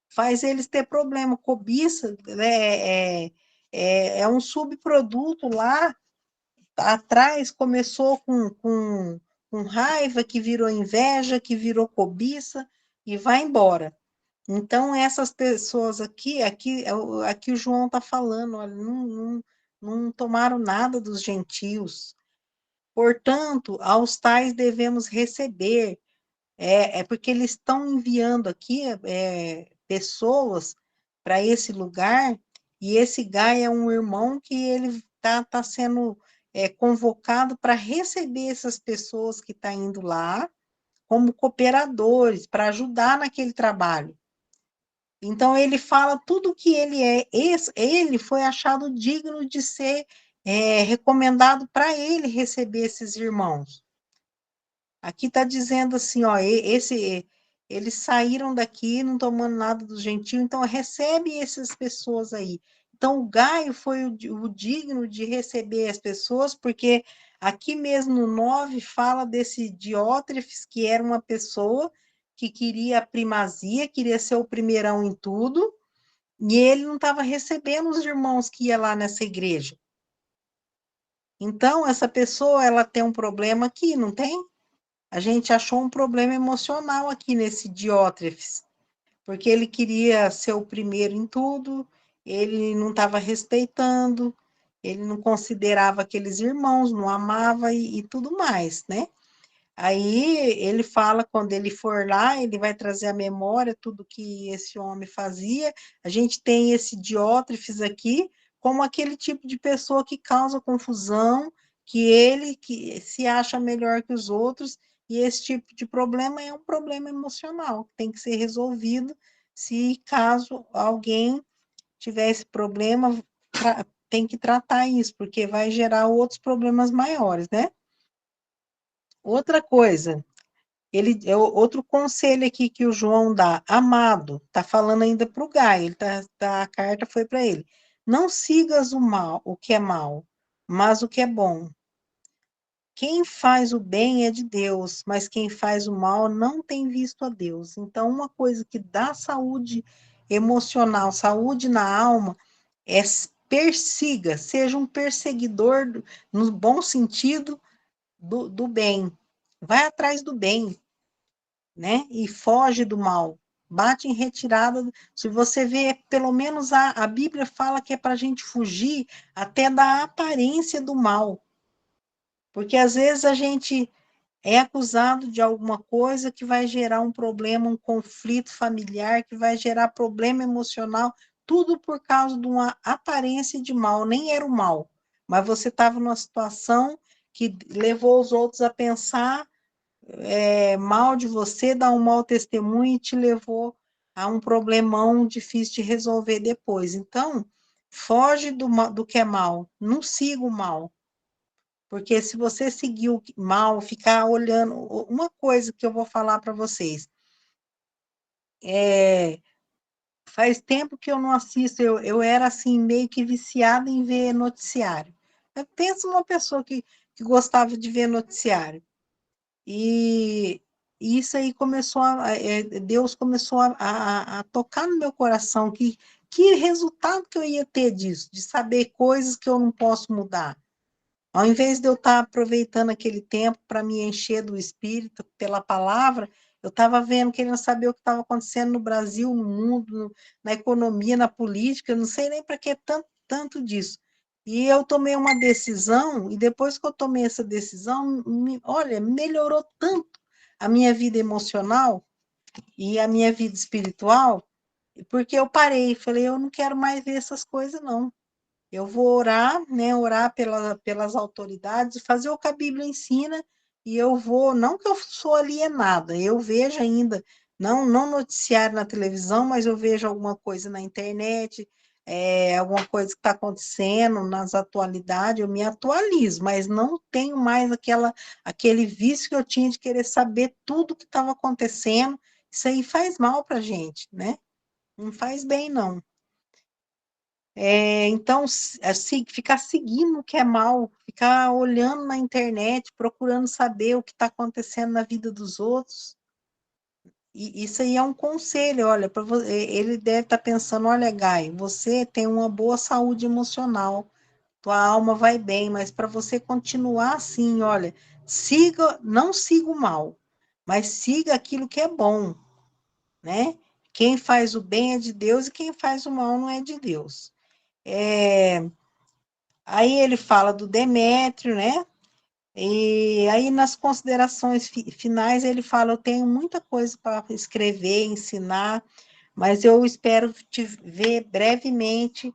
faz eles ter problema. Cobiça, né, é um subproduto lá atrás, começou com raiva, que virou inveja, que virou cobiça, e vai embora. Então, essas pessoas aqui o João está falando, olha, não tomaram nada dos gentios. Portanto, aos tais devemos receber, porque eles estão enviando aqui pessoas para esse lugar, e esse Gai é um irmão que ele tá sendo convocado para receber essas pessoas que estão indo lá como cooperadores, para ajudar naquele trabalho. Então, ele fala tudo que ele é. Ele foi achado digno de ser recomendado para ele receber esses irmãos. Aqui está dizendo assim, ó, eles saíram daqui não tomando nada do gentio, então recebe essas pessoas aí. Então, o Gaio foi o digno de receber as pessoas, porque aqui mesmo no 9 fala desse Diótrefes, que era uma pessoa que queria a primazia, queria ser o primeirão em tudo, e ele não estava recebendo os irmãos que ia lá nessa igreja. Então, essa pessoa, ela tem um problema aqui, não tem? A gente achou um problema emocional aqui nesse Diótrefes, porque ele queria ser o primeiro em tudo, ele não estava respeitando, ele não considerava aqueles irmãos, não amava e tudo mais, né? Aí ele fala, quando ele for lá, ele vai trazer à memória tudo que esse homem fazia. A gente tem esse Diótrefes aqui como aquele tipo de pessoa que causa confusão, que se acha melhor que os outros, e esse tipo de problema é um problema emocional, que tem que ser resolvido se caso alguém tiver esse problema, tem que tratar isso, porque vai gerar outros problemas maiores, né? Outra coisa, outro conselho aqui que o João dá, amado, tá falando ainda para o Gai, a carta foi para ele. Não sigas o mal, o que é mal, mas o que é bom. Quem faz o bem é de Deus, mas quem faz o mal não tem visto a Deus. Então, uma coisa que dá saúde emocional, saúde na alma, é persiga, seja um perseguidor no bom sentido do bem. Vai atrás do bem, né? E foge do mal. Bate em retirada. Se você vê, pelo menos a Bíblia fala que é para a gente fugir até da aparência do mal. Porque às vezes a gente é acusado de alguma coisa que vai gerar um problema, um conflito familiar, que vai gerar problema emocional, tudo por causa de uma aparência de mal. Nem era o mal, mas você estava numa situação que levou os outros a pensar mal de você, dar um mau testemunho e te levou há um problemão difícil de resolver depois. Então, foge do que é mal, não siga o mal. Porque se você seguir o mal, ficar olhando... Uma coisa que eu vou falar para vocês, faz tempo que eu não assisto, eu era assim, meio que viciada em ver noticiário. Eu penso numa pessoa que gostava de ver noticiário. E isso aí começou Deus começou a tocar no meu coração, que resultado que eu ia ter disso, de saber coisas que eu não posso mudar. Ao invés de eu estar aproveitando aquele tempo para me encher do Espírito pela palavra, eu estava vendo, querendo saber o que estava acontecendo no Brasil, no mundo, na economia, na política, eu não sei nem para que tanto disso. E eu tomei uma decisão, e depois que eu tomei essa decisão, olha, melhorou tanto a minha vida emocional e a minha vida espiritual, porque eu parei, falei, eu não quero mais ver essas coisas, não. Eu vou orar, né, orar pelas autoridades, fazer o que a Bíblia ensina, e eu vou, não que eu sou alienada, eu vejo ainda, não noticiário na televisão, mas eu vejo alguma coisa na internet, alguma coisa que está acontecendo nas atualidades, eu me atualizo, mas não tenho mais aquele vício que eu tinha de querer saber tudo que estava acontecendo. Isso aí faz mal para a gente, né? Não faz bem, não. Então, assim, ficar seguindo o que é mal, ficar olhando na internet, procurando saber o que está acontecendo na vida dos outros, e isso aí é um conselho, olha, ele deve estar pensando, olha, Gai, você tem uma boa saúde emocional, tua alma vai bem, mas para você continuar assim, olha, não siga o mal, mas siga aquilo que é bom, né? Quem faz o bem é de Deus e quem faz o mal não é de Deus. Aí ele fala do Demétrio, né? E aí nas considerações finais ele fala, eu tenho muita coisa para escrever, ensinar, mas eu espero te ver brevemente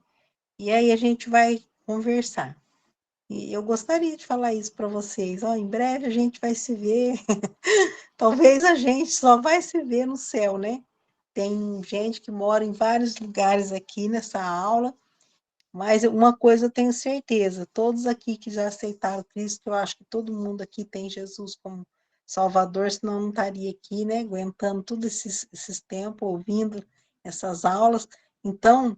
e aí a gente vai conversar. E eu gostaria de falar isso para vocês, ó, em breve a gente vai se ver, talvez a gente só vai se ver no céu, né? Tem gente que mora em vários lugares aqui nessa aula, mas uma coisa eu tenho certeza, todos aqui que já aceitaram Cristo, eu acho que todo mundo aqui tem Jesus como Salvador, senão não estaria aqui, né, aguentando todos esses tempos, ouvindo essas aulas. Então,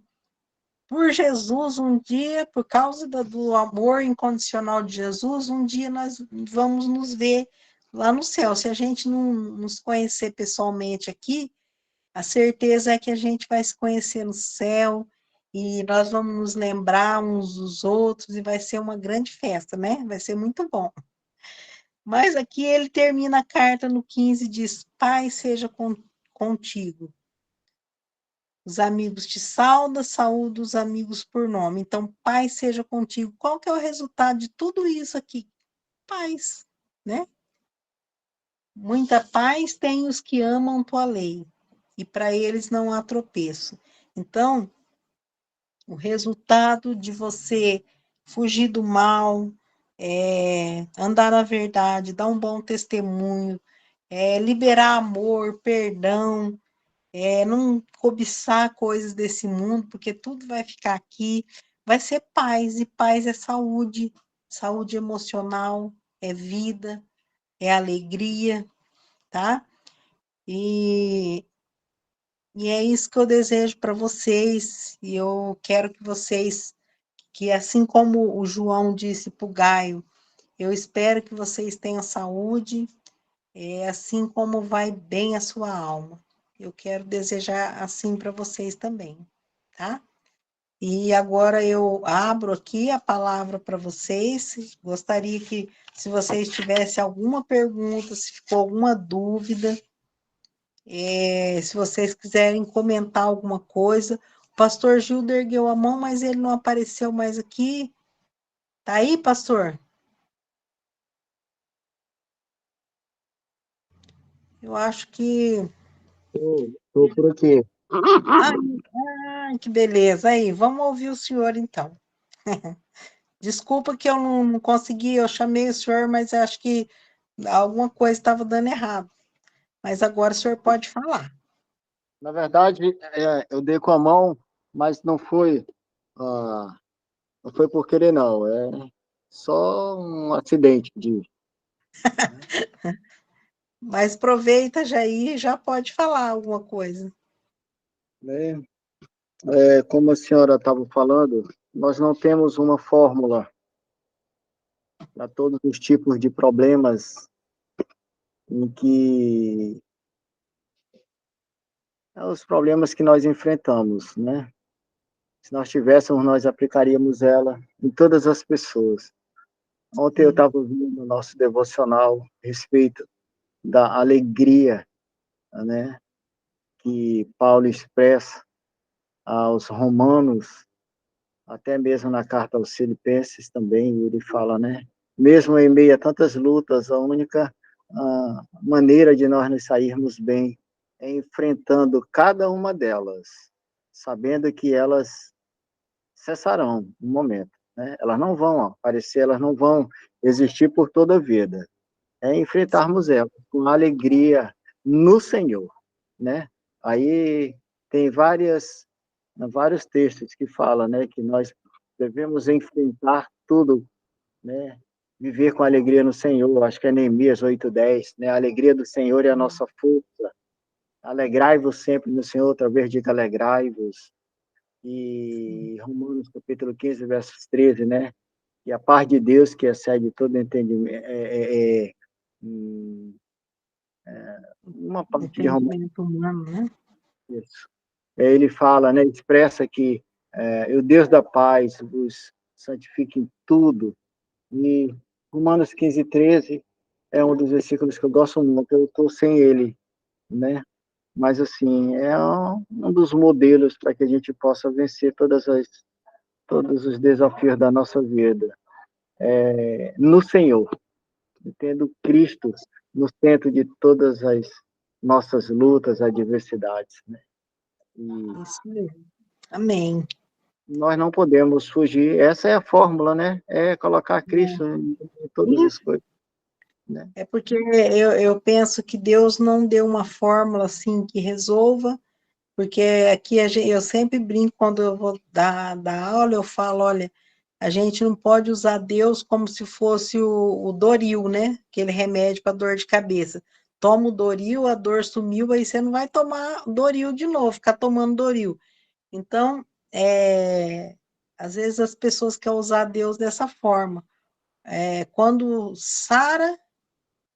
por Jesus, um dia, por causa do amor incondicional de Jesus, um dia nós vamos nos ver lá no céu. Se a gente não nos conhecer pessoalmente aqui, a certeza é que a gente vai se conhecer no céu e nós vamos nos lembrar uns dos outros e vai ser uma grande festa, né? Vai ser muito bom. Mas aqui ele termina a carta no 15 e diz: Pai seja contigo. Os amigos te saúdam, saúda os amigos por nome. Então, Pai seja contigo. Qual que é o resultado de tudo isso aqui? Paz, né? Muita paz tem os que amam tua lei, e para eles não há tropeço. Então, o resultado de você fugir do mal, andar na verdade, dar um bom testemunho, liberar amor, perdão, não cobiçar coisas desse mundo, porque tudo vai ficar aqui, vai ser paz, e paz é saúde, saúde emocional, é vida, é alegria, tá? E é isso que eu desejo para vocês, e eu quero que vocês, que assim como o João disse para o Gaio, eu espero que vocês tenham saúde, assim como vai bem a sua alma. Eu quero desejar assim para vocês também, tá? E agora eu abro aqui a palavra para vocês. Gostaria que, se vocês tivessem alguma pergunta, se ficou alguma dúvida, se vocês quiserem comentar alguma coisa. O pastor Gildo ergueu a mão, mas ele não apareceu mais aqui. Tá aí, pastor? Eu acho que... Estou por aqui. Que beleza. Aí, vamos ouvir o senhor, então. Desculpa que eu não consegui, eu chamei o senhor, mas acho que alguma coisa estava dando errado. Mas agora o senhor pode falar. Na verdade, eu dei com a mão, mas não foi por querer, não. É só um acidente Mas aproveita já aí, já pode falar alguma coisa. né? Como a senhora estava falando, nós não temos uma fórmula para todos os tipos de problemas em que os problemas que nós enfrentamos, né? Se nós tivéssemos, nós aplicaríamos ela em todas as pessoas. Ontem eu estava ouvindo o nosso devocional a respeito da alegria, né, que Paulo expressa aos romanos, até mesmo na carta aos Filipenses também, ele fala, né, mesmo em meio a tantas lutas, a única maneira de nós nos sairmos bem é enfrentando cada uma delas, sabendo que elas cessarão um momento, né? Elas não vão aparecer, elas não vão existir por toda a vida. É enfrentarmos elas com alegria no Senhor, né? Aí tem vários textos que falam, né, que nós devemos enfrentar tudo, né? Viver com alegria no Senhor. Acho que é Neemias 8:10, né? A alegria do Senhor é a nossa força. Alegrai-vos sempre no Senhor, outra vez diga alegrai-vos. E Romanos capítulo 15, versos 13, né? E a paz de Deus, que excede todo entendimento, uma parte de Romanos. Entendimento humano, né? Isso. Ele fala, né? Expressa que o Deus da paz vos santifique em tudo. E Romanos 15, 13 é um dos versículos que eu gosto muito. Eu estou sem ele, né? Mas, assim, é um dos modelos para que a gente possa vencer todos os desafios da nossa vida. No Senhor, tendo Cristo no centro de todas as nossas lutas, adversidades, né? E Isso mesmo. Amém. nós não podemos fugir. Essa é a fórmula, né? É colocar Cristo em todas as coisas, né? É porque eu penso que Deus não deu uma fórmula assim que resolva, porque aqui eu sempre brinco quando eu vou dar aula, eu falo, olha, a gente não pode usar Deus como se fosse o Doril, né? Aquele remédio para dor de cabeça. Toma o Doril, a dor sumiu, aí você não vai tomar Doril de novo, ficar tomando Doril. Então, às vezes as pessoas querem usar Deus dessa forma. Quando sara,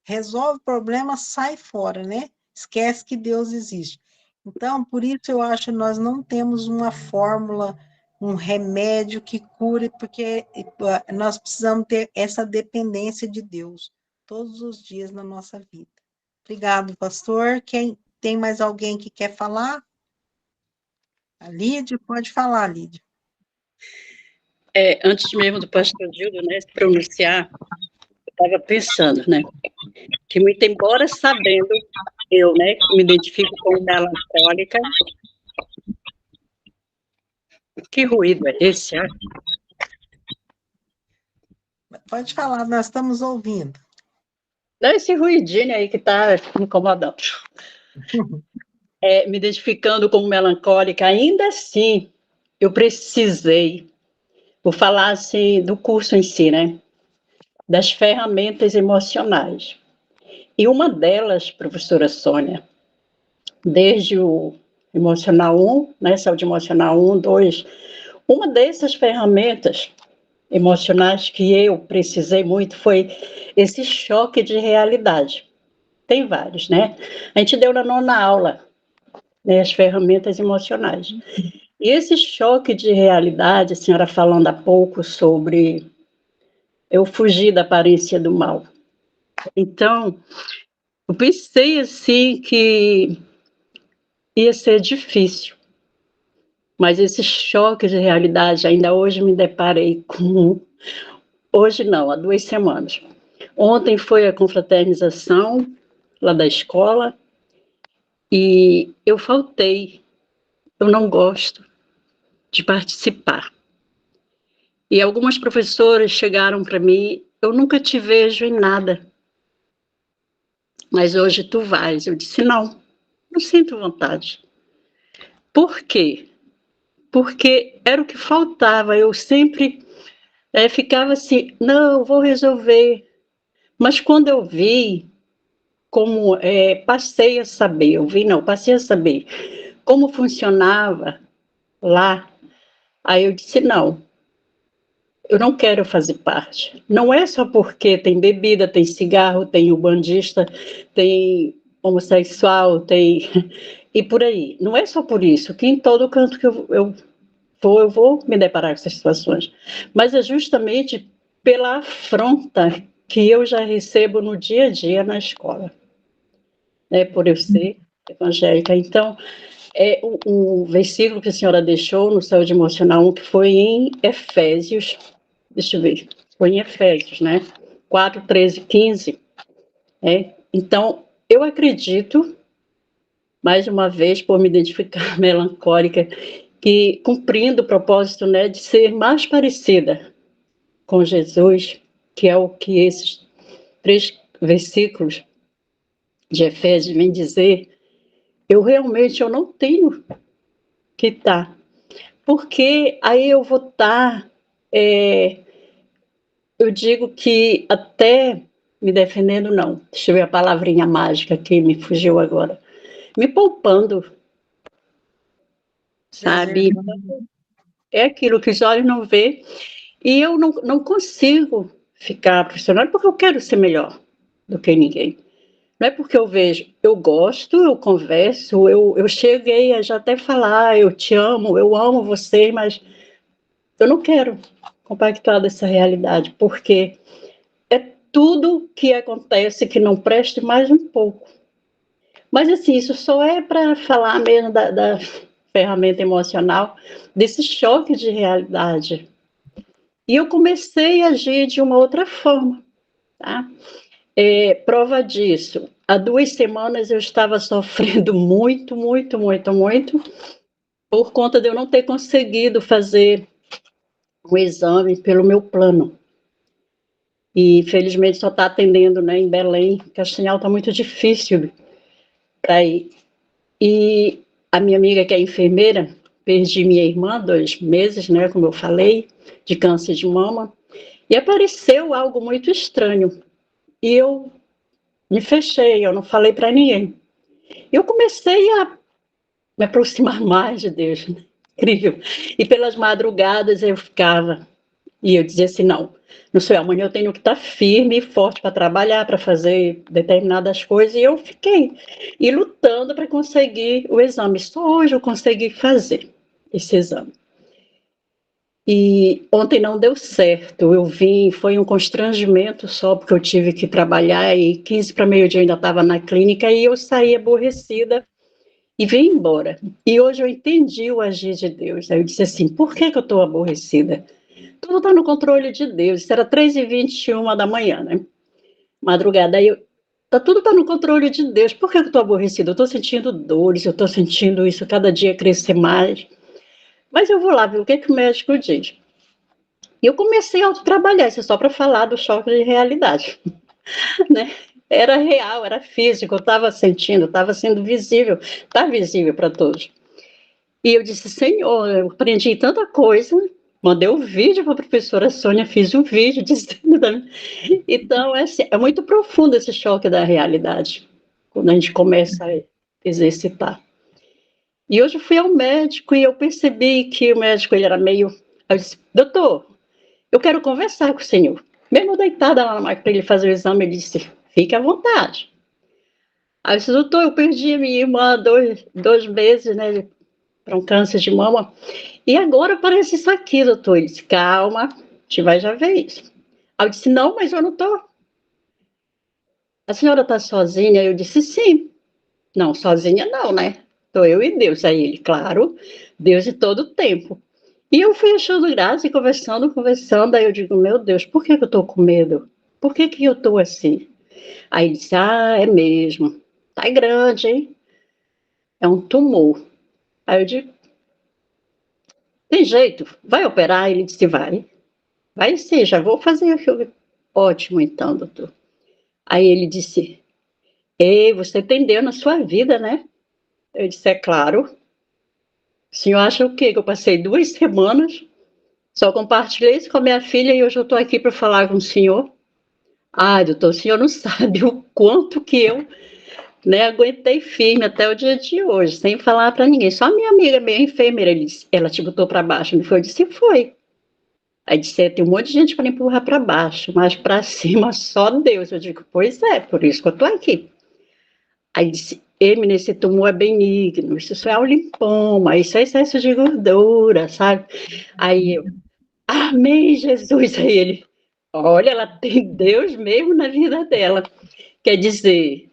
resolve o problema, sai fora, né? Esquece que Deus existe. Então, por isso eu acho que nós não temos uma fórmula, um remédio que cure, porque nós precisamos ter essa dependência de Deus todos os dias na nossa vida. Obrigado, pastor. Quem tem mais alguém que quer falar? A Lídia, pode falar, Lídia. Antes mesmo do pastor Gildo, né, se pronunciar, eu estava pensando, né, que muito embora sabendo, eu, né, que me identifico como melancólica, que ruído é esse? Pode falar, nós estamos ouvindo. Não, esse ruidinho aí que está me incomodando. Me identificando como melancólica, ainda assim, eu precisei, vou falar assim, do curso em si, né, das ferramentas emocionais. E uma delas, professora Sônia, desde o Emocional 1, né, Saúde Emocional 1, 2, uma dessas ferramentas emocionais que eu precisei muito foi esse choque de realidade. Tem vários, né? A gente deu na nona aula, né, as ferramentas emocionais. E esse choque de realidade, a senhora falando há pouco sobre eu fugir da aparência do mal. Então, eu pensei assim que ia ser difícil, mas esse choque de realidade, ainda hoje me deparei com... Hoje não, há 2 semanas. Ontem foi a confraternização lá da escola e eu faltei. Eu não gosto de participar. E algumas professoras chegaram para mim, eu nunca te vejo em nada, mas hoje tu vais. Eu disse, não sinto vontade. Por quê? Porque era o que faltava. Eu sempre ficava assim, não, vou resolver. Mas quando eu vi, passei a saber, passei a saber como funcionava lá, aí eu disse, não, eu não quero fazer parte. Não é só porque tem bebida, tem cigarro, tem ubandista, tem homossexual, tem... e por aí. Não é só por isso, que em todo canto que eu vou me deparar com essas situações. Mas é justamente pela afronta que eu já recebo no dia a dia na escola, né, por eu ser evangélica. Então, o versículo que a senhora deixou no Saúde Emocional 1, que foi em Efésios, deixa eu ver, foi em Efésios, né, 4, 13, 15, então, eu acredito, mais uma vez, por me identificar melancólica, que cumprindo o propósito, né, de ser mais parecida com Jesus, que é o que esses 3 versículos de Efésios vêm dizer, eu não tenho que estar, porque aí eu vou estar, eu digo que até me defendendo, não, deixa eu ver a palavrinha mágica que me fugiu agora, me poupando, sabe? É aquilo que os olhos não vê, e eu não consigo ficar profissional porque eu quero ser melhor do que ninguém. Não é porque eu vejo, eu gosto, eu converso, eu cheguei a já até falar, eu te amo, eu amo você, mas eu não quero compactuar dessa realidade, porque é tudo que acontece que não preste mais um pouco. Mas assim, isso só é para falar mesmo da ferramenta emocional, desse choque de realidade. E eu comecei a agir de uma outra forma, tá? Prova disso, há 2 semanas eu estava sofrendo muito, muito, muito, muito, por conta de eu não ter conseguido fazer o exame pelo meu plano. E, felizmente, só está atendendo, né, em Belém, Castanhal está muito difícil para ir. E a minha amiga, que é enfermeira, perdi minha irmã 2 meses, né, como eu falei, de câncer de mama, e apareceu algo muito estranho. E eu me fechei, eu não falei para ninguém. Eu comecei a me aproximar mais de Deus, né? Incrível. E pelas madrugadas eu ficava, e eu dizia assim, não sou eu, amanhã eu tenho que estar firme e forte para trabalhar, para fazer determinadas coisas, e eu fiquei, e lutando para conseguir o exame. Só hoje eu consegui fazer esse exame. E ontem não deu certo, eu vim, foi um constrangimento só, porque eu tive que trabalhar, e 15 para meio-dia eu ainda estava na clínica, e eu saí aborrecida, e vim embora. E hoje eu entendi o agir de Deus. Aí eu disse assim, por que eu estou aborrecida? Tudo está no controle de Deus. Isso era 3h21 da manhã, né? Madrugada. Aí tudo está no controle de Deus. Por que eu estou aborrecida? Eu estou sentindo dores, eu estou sentindo isso cada dia crescer mais. Mas eu vou lá ver o que o médico diz. E eu comecei a autotrabalhar, isso é só para falar do choque de realidade, né? Era real, era físico, eu estava sentindo, estava sendo visível, está visível para todos. E eu disse, Senhor, eu aprendi tanta coisa, mandei um vídeo para a professora Sônia, fiz um vídeo dizendo... Então, é muito profundo esse choque da realidade, quando a gente começa a exercitar. E hoje eu fui ao médico e eu percebi que o médico ele era meio... Eu disse, doutor, eu quero conversar com o senhor. Mesmo deitada lá na máquina para ele fazer o exame, ele disse, fique à vontade. Aí eu disse, doutor, eu perdi a minha irmã há 2 meses, né, para um câncer de mama, e agora aparece isso aqui, doutor. Ele disse, calma, a gente vai já ver isso. Aí eu disse, não, mas eu não estou. A senhora está sozinha? Eu disse, sim. Não, sozinha não, né? Estou eu e Deus. Aí ele, claro, Deus de todo o tempo. E eu fui achando graça e conversando, aí eu digo, meu Deus, por que eu estou com medo? Por que eu estou assim? Aí ele disse, é mesmo, tá grande, hein? É um tumor. Aí eu digo, tem jeito, vai operar? Ele disse, vai sim, já vou fazer. Ótimo então, doutor. Aí ele disse, ei, você tem Deus na sua vida, né? Eu disse, é claro. O senhor acha o quê? Que eu passei 2 semanas, só compartilhei isso com a minha filha e hoje eu estou aqui para falar com o senhor? Ah, doutor, o senhor não sabe o quanto que eu, né, aguentei firme até o dia de hoje, sem falar para ninguém. Só a minha amiga, minha enfermeira, ela te botou para baixo, não foi? Eu disse, foi. Aí disse, tem um monte de gente para empurrar para baixo, mas para cima só Deus. Eu digo, pois é, por isso que eu estou aqui. Aí disse, Emine, esse tumor é benigno, isso só é um linfoma, isso é excesso de gordura, sabe? Aí eu, amém, Jesus. Aí ele, olha, ela tem Deus mesmo na vida dela. Quer dizer,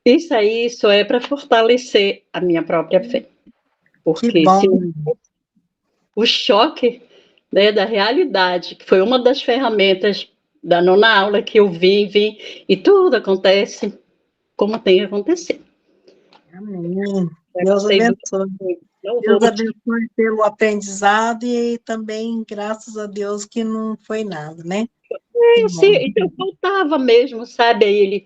isso aí só é para fortalecer a minha própria fé. Que Porque bom. se o choque, né, da realidade, que foi uma das ferramentas da nona aula que eu vi, e tudo acontece como tem que acontecer. Amém. Deus abençoe. Deus abençoe pelo aprendizado e também, graças a Deus, que não foi nada, né? Então faltava mesmo, sabe?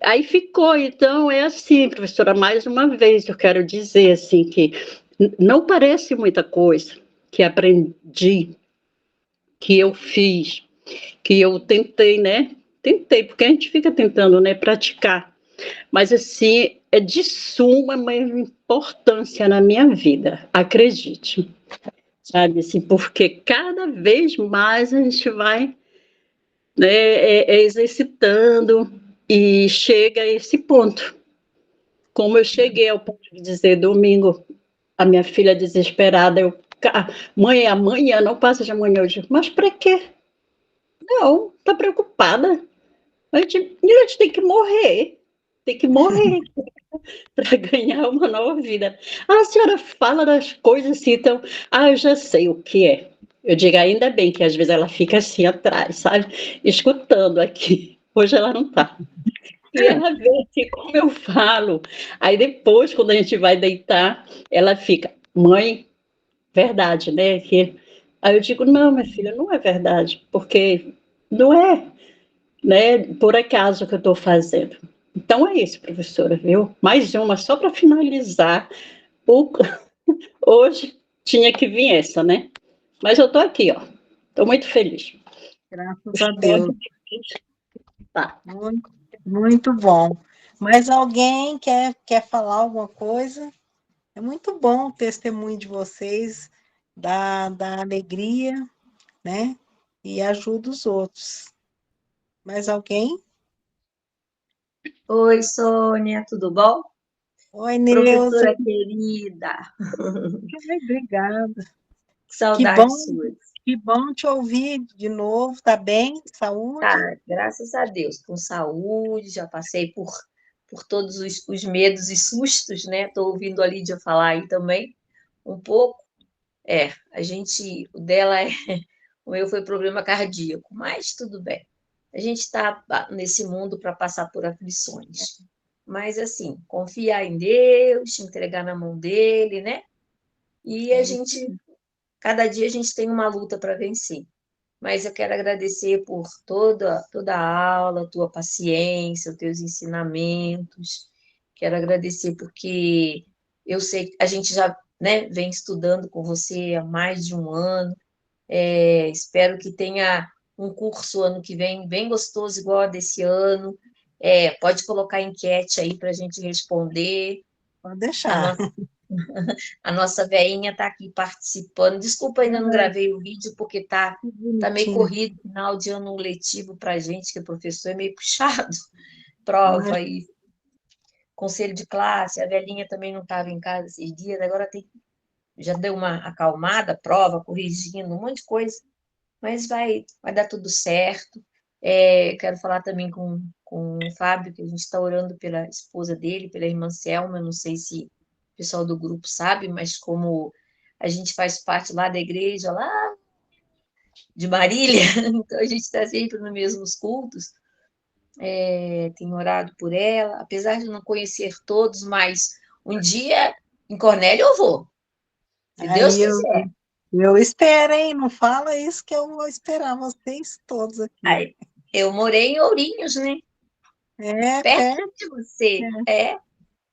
Aí ficou. Então, é assim, professora, mais uma vez, eu quero dizer assim, que não parece muita coisa que aprendi, que eu fiz, que eu tentei, né? Tentei, porque a gente fica tentando, né, praticar. Mas, assim, é de suma importância na minha vida, acredite. Sabe, assim, porque cada vez mais a gente vai, né, exercitando e chega a esse ponto. Como eu cheguei ao ponto de dizer domingo, a minha filha desesperada, mãe, amanhã, não passa de amanhã. Eu digo, mas para quê? Não, tá preocupada. A gente tem que morrer para ganhar uma nova vida. A senhora fala das coisas assim, então, eu já sei o que é. Eu digo, ainda bem que às vezes ela fica assim atrás, sabe? Escutando aqui. Hoje ela não está. E ela vê assim, como eu falo. Aí depois, quando a gente vai deitar, ela fica, mãe, verdade, né? Aí eu digo, não, minha filha, não é verdade, porque não é, né, por acaso que eu estou fazendo. Então é isso, professora, viu? Mais uma, só para finalizar. O... Hoje tinha que vir essa, né? Mas eu estou aqui, ó. Estou muito feliz. Graças a Deus. Tá. Muito, muito bom. Mas alguém quer falar alguma coisa? É muito bom o testemunho de vocês, da alegria, né? E ajuda os outros. Mais alguém? Oi, Sônia, tudo bom? Oi, Neuza. Professora querida. Ai, obrigada. Que saudades bom, suas. que bom te ouvir de novo. Tá bem? Saúde? Graças a Deus, com saúde, já passei por todos os medos e sustos, né? Estou ouvindo a Lídia falar aí também um pouco. O dela o meu foi problema cardíaco, mas tudo bem. A gente está nesse mundo para passar por aflições. Mas, assim, confiar em Deus, entregar na mão dele, né? E cada dia a gente tem uma luta para vencer. Mas eu quero agradecer por toda a aula, tua paciência, os teus ensinamentos. Quero agradecer porque eu sei que a gente já, né, vem estudando com você há mais de um ano. Espero que tenha um curso ano que vem bem gostoso, igual a desse ano. Pode colocar enquete aí para a gente responder. Pode A deixar. nossa, a nossa veinha está aqui participando. Desculpa, ainda não gravei o vídeo, porque tá meio corrido, final de ano letivo para a gente, que o professor é meio puxado. Prova e conselho de classe. A velhinha também não estava em casa esses dias, agora já deu uma acalmada, prova, corrigindo, um monte de coisa. Mas vai dar tudo certo. Quero falar também com o Fábio, que a gente está orando pela esposa dele, pela irmã Selma. Eu não sei se o pessoal do grupo sabe, mas como a gente faz parte lá da igreja, lá de Marília, então a gente está sempre nos mesmos cultos. Tenho orado por ela, apesar de não conhecer todos, mas um dia em Cornélio eu vou, se Deus Aí quiser. eu espero, hein? Não fala isso que eu vou esperar vocês todos aqui. Aí, eu morei em Ourinhos, né? É, Perto de você.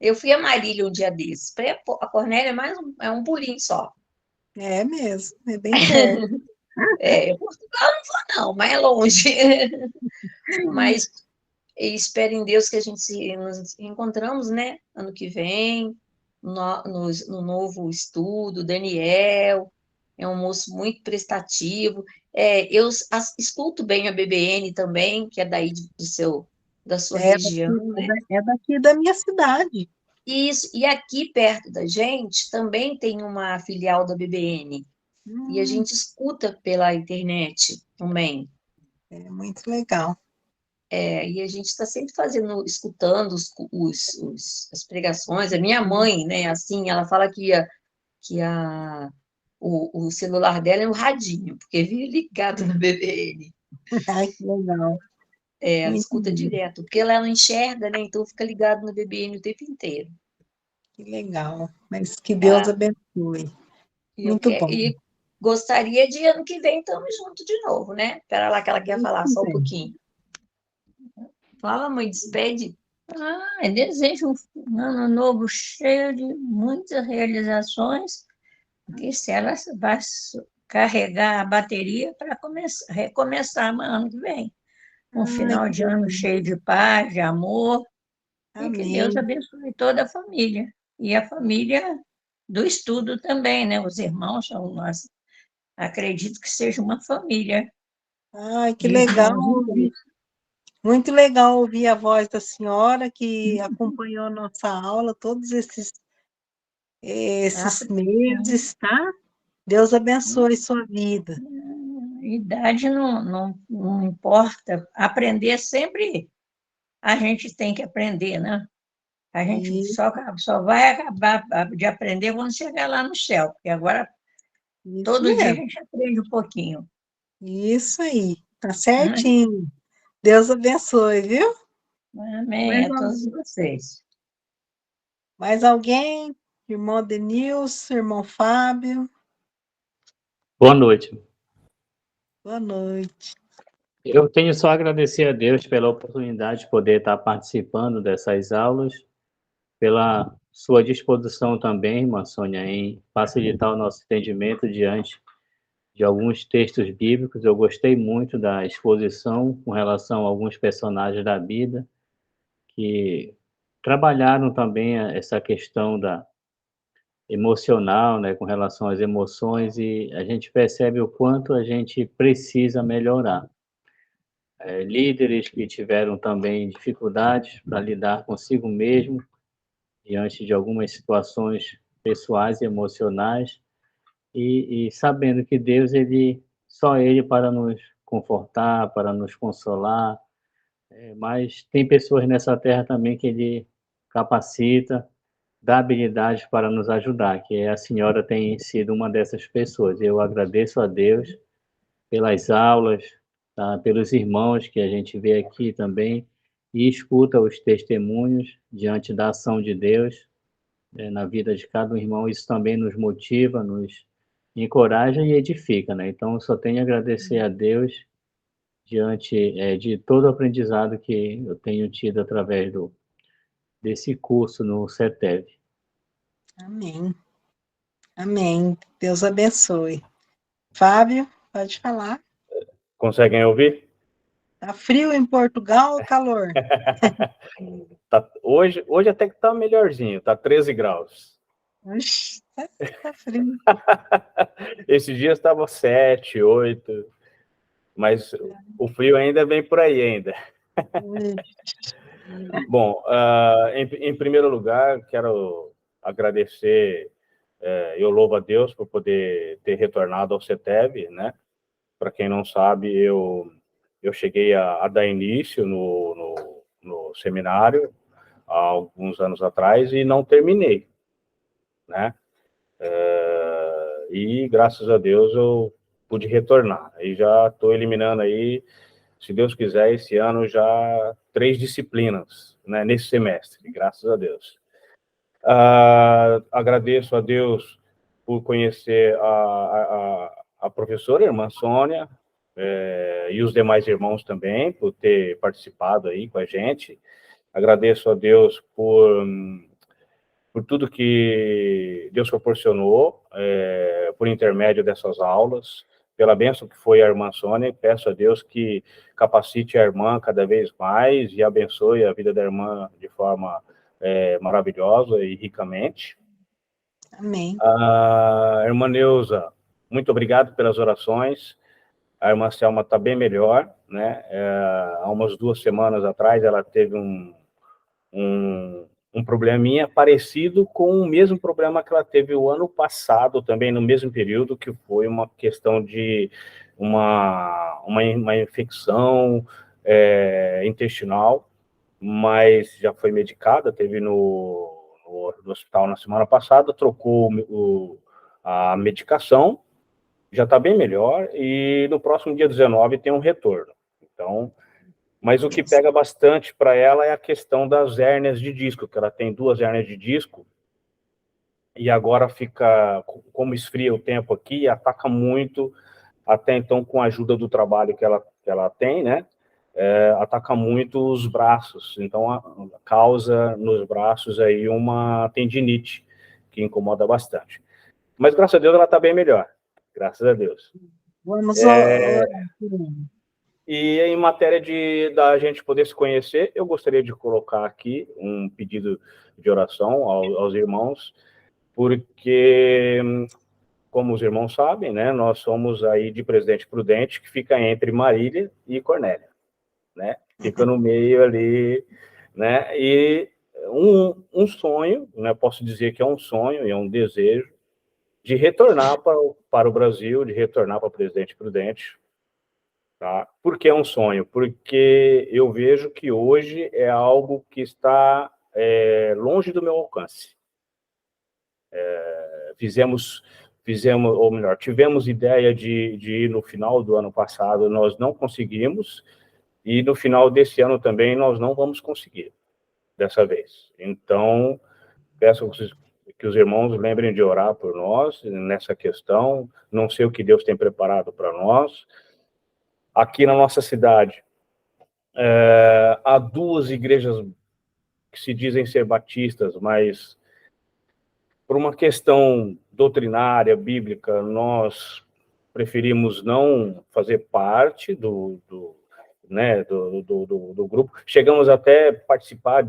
Eu fui a Marília um dia desses. A Cornélia é um pulinho só. É mesmo, é bem perto. Portugal não vou não, mas é longe. Mas espero em Deus que a gente nos encontramos, né? Ano que vem, no novo estudo. Daniel é um moço muito prestativo. Eu escuto bem a BBN também, que é daí da sua região, né? É daqui da minha cidade. Isso, e aqui perto da gente também tem uma filial da BBN. E a Hum, gente escuta pela internet também. é muito legal. E a gente está sempre escutando as pregações. A minha mãe, né, assim, ela fala o celular dela é um radinho, porque vive ligado na BBN. Ai, que legal. Ela Muito escuta bom. direto, porque ela não enxerga, né, então fica ligado na BBN o tempo inteiro. Que legal. Mas que Deus Ah, abençoe. eu Muito bom. e gostaria de ano que vem estamos juntos de novo, né? Espera lá que ela quer Deus falar só um quiser. pouquinho. Fala, mãe, despede. Desejo um ano novo cheio de muitas realizações, que se ela vai carregar a bateria para recomeçar no ano que vem. Um Ai, final que de ano bom. cheio de paz, de amor, e que Deus Amém. abençoe toda a família. E a família do estudo também, né? Os irmãos são nós. Acredito que seja uma família Ai, que de legal irmãos em ouvir. Cristo. Muito legal ouvir a voz da senhora que acompanhou a nossa aula todos esses meses, tá? Deus abençoe sua vida. Idade não importa. Aprender sempre a gente tem que aprender, né? A gente E só vai acabar de aprender quando chegar lá no céu, porque agora isso todo dia a mesmo. gente aprende um pouquinho. Isso aí. Tá Né? certinho. Deus abençoe, viu? Amém a todos vocês. Mais alguém? Irmão Denilson, irmão Fábio. Boa noite. Boa noite. Eu tenho só a agradecer a Deus pela oportunidade de poder estar participando dessas aulas, pela sua disposição também, irmã Sônia, em facilitar o nosso entendimento diante de alguns textos bíblicos. Eu gostei muito da exposição com relação a alguns personagens da Bíblia que trabalharam também essa questão da emocional, né, com relação às emoções, e a gente percebe o quanto a gente precisa melhorar. Líderes que tiveram também dificuldades para lidar consigo mesmo diante de algumas situações pessoais e emocionais, e sabendo que Deus, só Ele para nos confortar, para nos consolar, mas tem pessoas nessa terra também que Ele capacita, dá habilidades para nos ajudar, que a senhora tem sido uma dessas pessoas. Eu agradeço a Deus pelas aulas, tá? Pelos irmãos que a gente vê aqui também, e escuta os testemunhos diante da ação de Deus, na vida de cada irmão. Isso também nos motiva, nos encoraja e edifica, né? Então, eu só tenho a agradecer a Deus diante de todo o aprendizado que eu tenho tido através desse curso no CETEV. Amém. Amém. Deus abençoe. Fábio, pode falar. Conseguem ouvir? Tá frio em Portugal ou calor? Hoje até que tá melhorzinho, tá 13 graus. Oxi, tá frio. Esses dias estava 7, 8, mas o frio ainda vem por aí ainda. Bom, em primeiro lugar, quero agradecer, eu louvo a Deus por poder ter retornado ao CETEV, né? Para quem não sabe, eu cheguei a dar início no seminário há alguns anos atrás e não terminei, né? E graças a Deus eu pude retornar. Aí já estou eliminando aí, se Deus quiser, esse ano já 3 disciplinas, né, nesse semestre, graças a Deus. Agradeço a Deus por conhecer a professora, a irmã Sônia, e os demais irmãos também, por ter participado aí com a gente. Agradeço a Deus por por tudo que Deus proporcionou, por intermédio dessas aulas, pela bênção que foi a irmã Sônia. Peço a Deus que capacite a irmã cada vez mais e abençoe a vida da irmã de forma maravilhosa e ricamente. Amém. A irmã Neuza, muito obrigado pelas orações. A irmã Selma está bem melhor, né? Há umas 2 semanas atrás, ela teve um probleminha parecido com o mesmo problema que ela teve o ano passado, também no mesmo período, que foi uma questão de uma infecção intestinal, mas já foi medicada, teve no hospital na semana passada, trocou a medicação, já está bem melhor, e no próximo dia 19 tem um retorno. Então, mas o que pega bastante para ela é a questão das hérnias de disco, que ela tem 2 hérnias de disco, e agora fica, como esfria o tempo aqui, ataca muito, até então com a ajuda do trabalho que ela tem, né, ataca muito os braços, então causa nos braços aí uma tendinite, que incomoda bastante. Mas graças a Deus ela está bem melhor, graças a Deus. Vamos orar. E em matéria da gente poder se conhecer, eu gostaria de colocar aqui um pedido de oração aos irmãos, porque, como os irmãos sabem, né, nós somos aí de Presidente Prudente, que fica entre Marília e Cornélia, né? Fica no meio ali, né? E um sonho, né, posso dizer que é um sonho e é um desejo de retornar para o Brasil, de retornar para Presidente Prudente. Tá? Por que é um sonho? Porque eu vejo que hoje é algo que está longe do meu alcance. Tivemos ideia de ir no final do ano passado, nós não conseguimos, e no final desse ano também nós não vamos conseguir, dessa vez. Então, peço que os irmãos lembrem de orar por nós nessa questão. Não sei o que Deus tem preparado para nós. Aqui na nossa cidade, há 2 igrejas que se dizem ser batistas, mas por uma questão doutrinária, bíblica, nós preferimos não fazer parte do grupo. Chegamos até a participar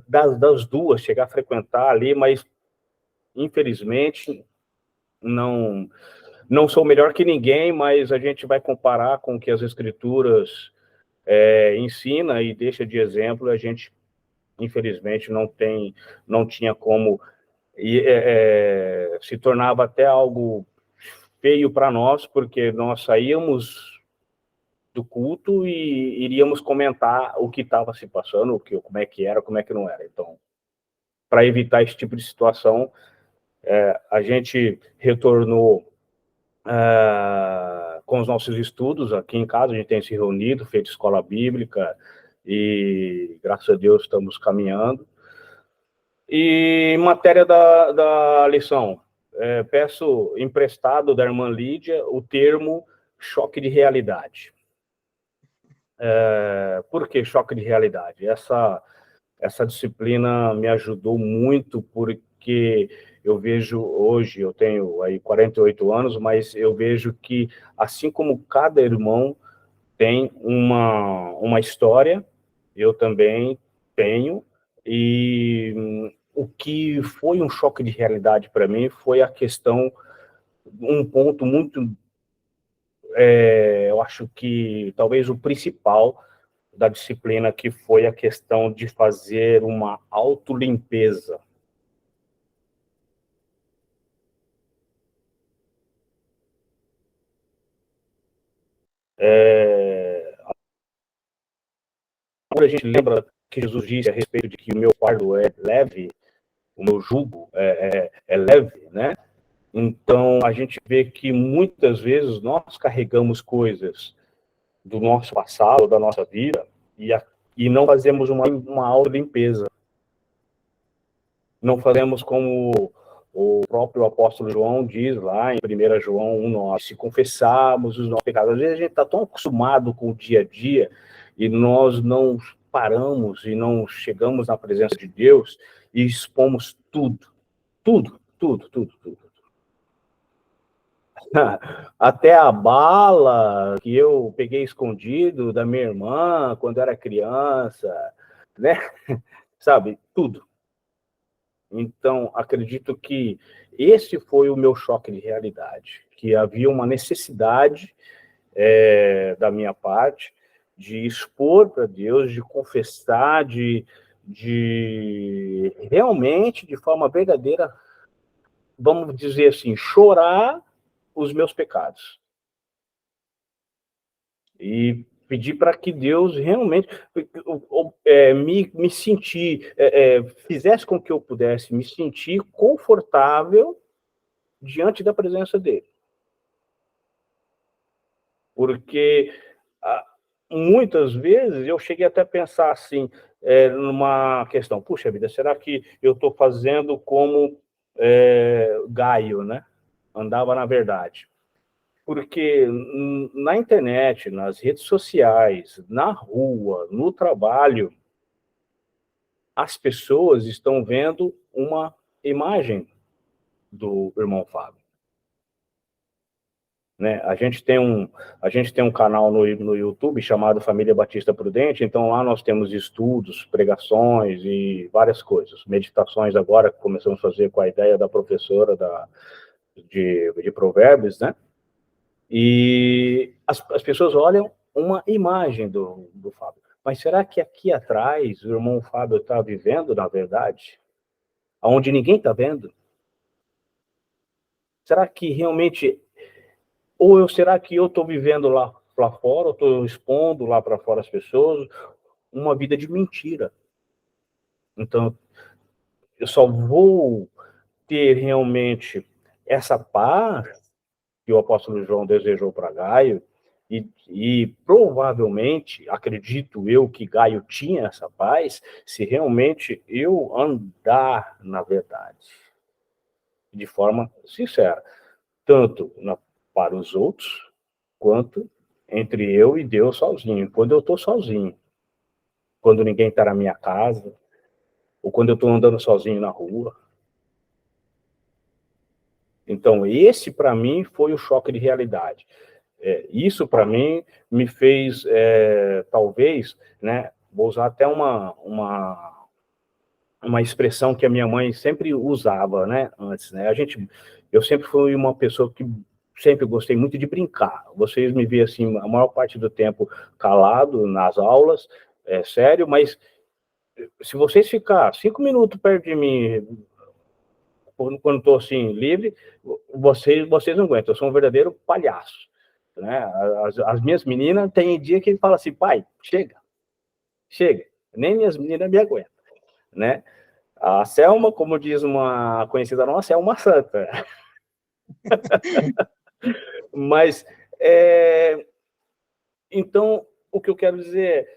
das 2, chegar a frequentar ali, mas, infelizmente, não sou melhor que ninguém, mas a gente vai comparar com o que as Escrituras ensina e deixa de exemplo. A gente, infelizmente, não tinha como, e se tornava até algo feio para nós, porque nós saíamos do culto e iríamos comentar o que estava se passando, como é que era, como é que não era. Então, para evitar esse tipo de situação, a gente retornou com os nossos estudos aqui em casa. A gente tem se reunido, feito escola bíblica, e graças a Deus estamos caminhando. E em matéria da lição, peço emprestado da irmã Lídia o termo choque de realidade. Por que choque de realidade? Essa disciplina me ajudou muito, porque eu vejo hoje, eu tenho aí 48 anos, mas eu vejo que, assim como cada irmão tem uma história, eu também tenho, e o que foi um choque de realidade para mim foi a questão, um ponto muito, eu acho que talvez o principal da disciplina, que foi a questão de fazer uma autolimpeza. Quando a gente lembra que Jesus disse a respeito de que o meu fardo é leve, o meu jugo é leve, né? Então, a gente vê que muitas vezes nós carregamos coisas do nosso passado, da nossa vida, e não fazemos uma autolimpeza. Não fazemos como o próprio apóstolo João diz lá em 1 João 1,9, se confessarmos os nossos pecados. Às vezes a gente está tão acostumado com o dia a dia, e nós não paramos e não chegamos na presença de Deus e expomos tudo. Tudo. Até a bala que eu peguei escondido da minha irmã quando era criança, né? Sabe, tudo. Então, acredito que esse foi o meu choque de realidade, que havia uma necessidade da minha parte de expor para Deus, de confessar, de realmente, de forma verdadeira, vamos dizer assim, chorar os meus pecados. E pedir para que Deus realmente me sentir, fizesse com que eu pudesse me sentir confortável diante da presença dele. Porque muitas vezes eu cheguei até a pensar assim, numa questão, puxa vida, será que eu estou fazendo como Gaio, né? Andava na verdade. Porque na internet, nas redes sociais, na rua, no trabalho, as pessoas estão vendo uma imagem do irmão Fábio. Né? A gente tem um canal no YouTube chamado Família Batista Prudente, então lá nós temos estudos, pregações e várias coisas. Meditações agora que começamos a fazer com a ideia da professora de Provérbios, né? E as pessoas olham uma imagem do Fábio. Mas será que aqui atrás o irmão Fábio está vivendo, na verdade? Onde ninguém está vendo? Será que realmente... Ou será que eu estou vivendo lá fora, eu estou expondo lá para fora as pessoas uma vida de mentira? Então, eu só vou ter realmente essa paz que o apóstolo João desejou para Gaio, e provavelmente, acredito eu, que Gaio tinha essa paz, se realmente eu andar na verdade, de forma sincera, tanto para os outros, quanto entre eu e Deus sozinho, quando eu estou sozinho, quando ninguém está na minha casa, ou quando eu estou andando sozinho na rua. Então, esse, para mim, foi o choque de realidade. Isso, para mim, me fez, talvez, né, vou usar até uma expressão que a minha mãe sempre usava, né, antes, né, eu sempre fui uma pessoa que sempre gostei muito de brincar. Vocês me veem, assim, a maior parte do tempo calado nas aulas, sério, mas se vocês ficar 5 minutos perto de mim, quando estou, assim, livre, vocês não aguentam, eu sou um verdadeiro palhaço. Né? As minhas meninas, tem dia que falam assim, pai, chega, nem minhas meninas me aguentam, né? A Selma, como diz uma conhecida nossa, é uma santa. Mas, então, o que eu quero dizer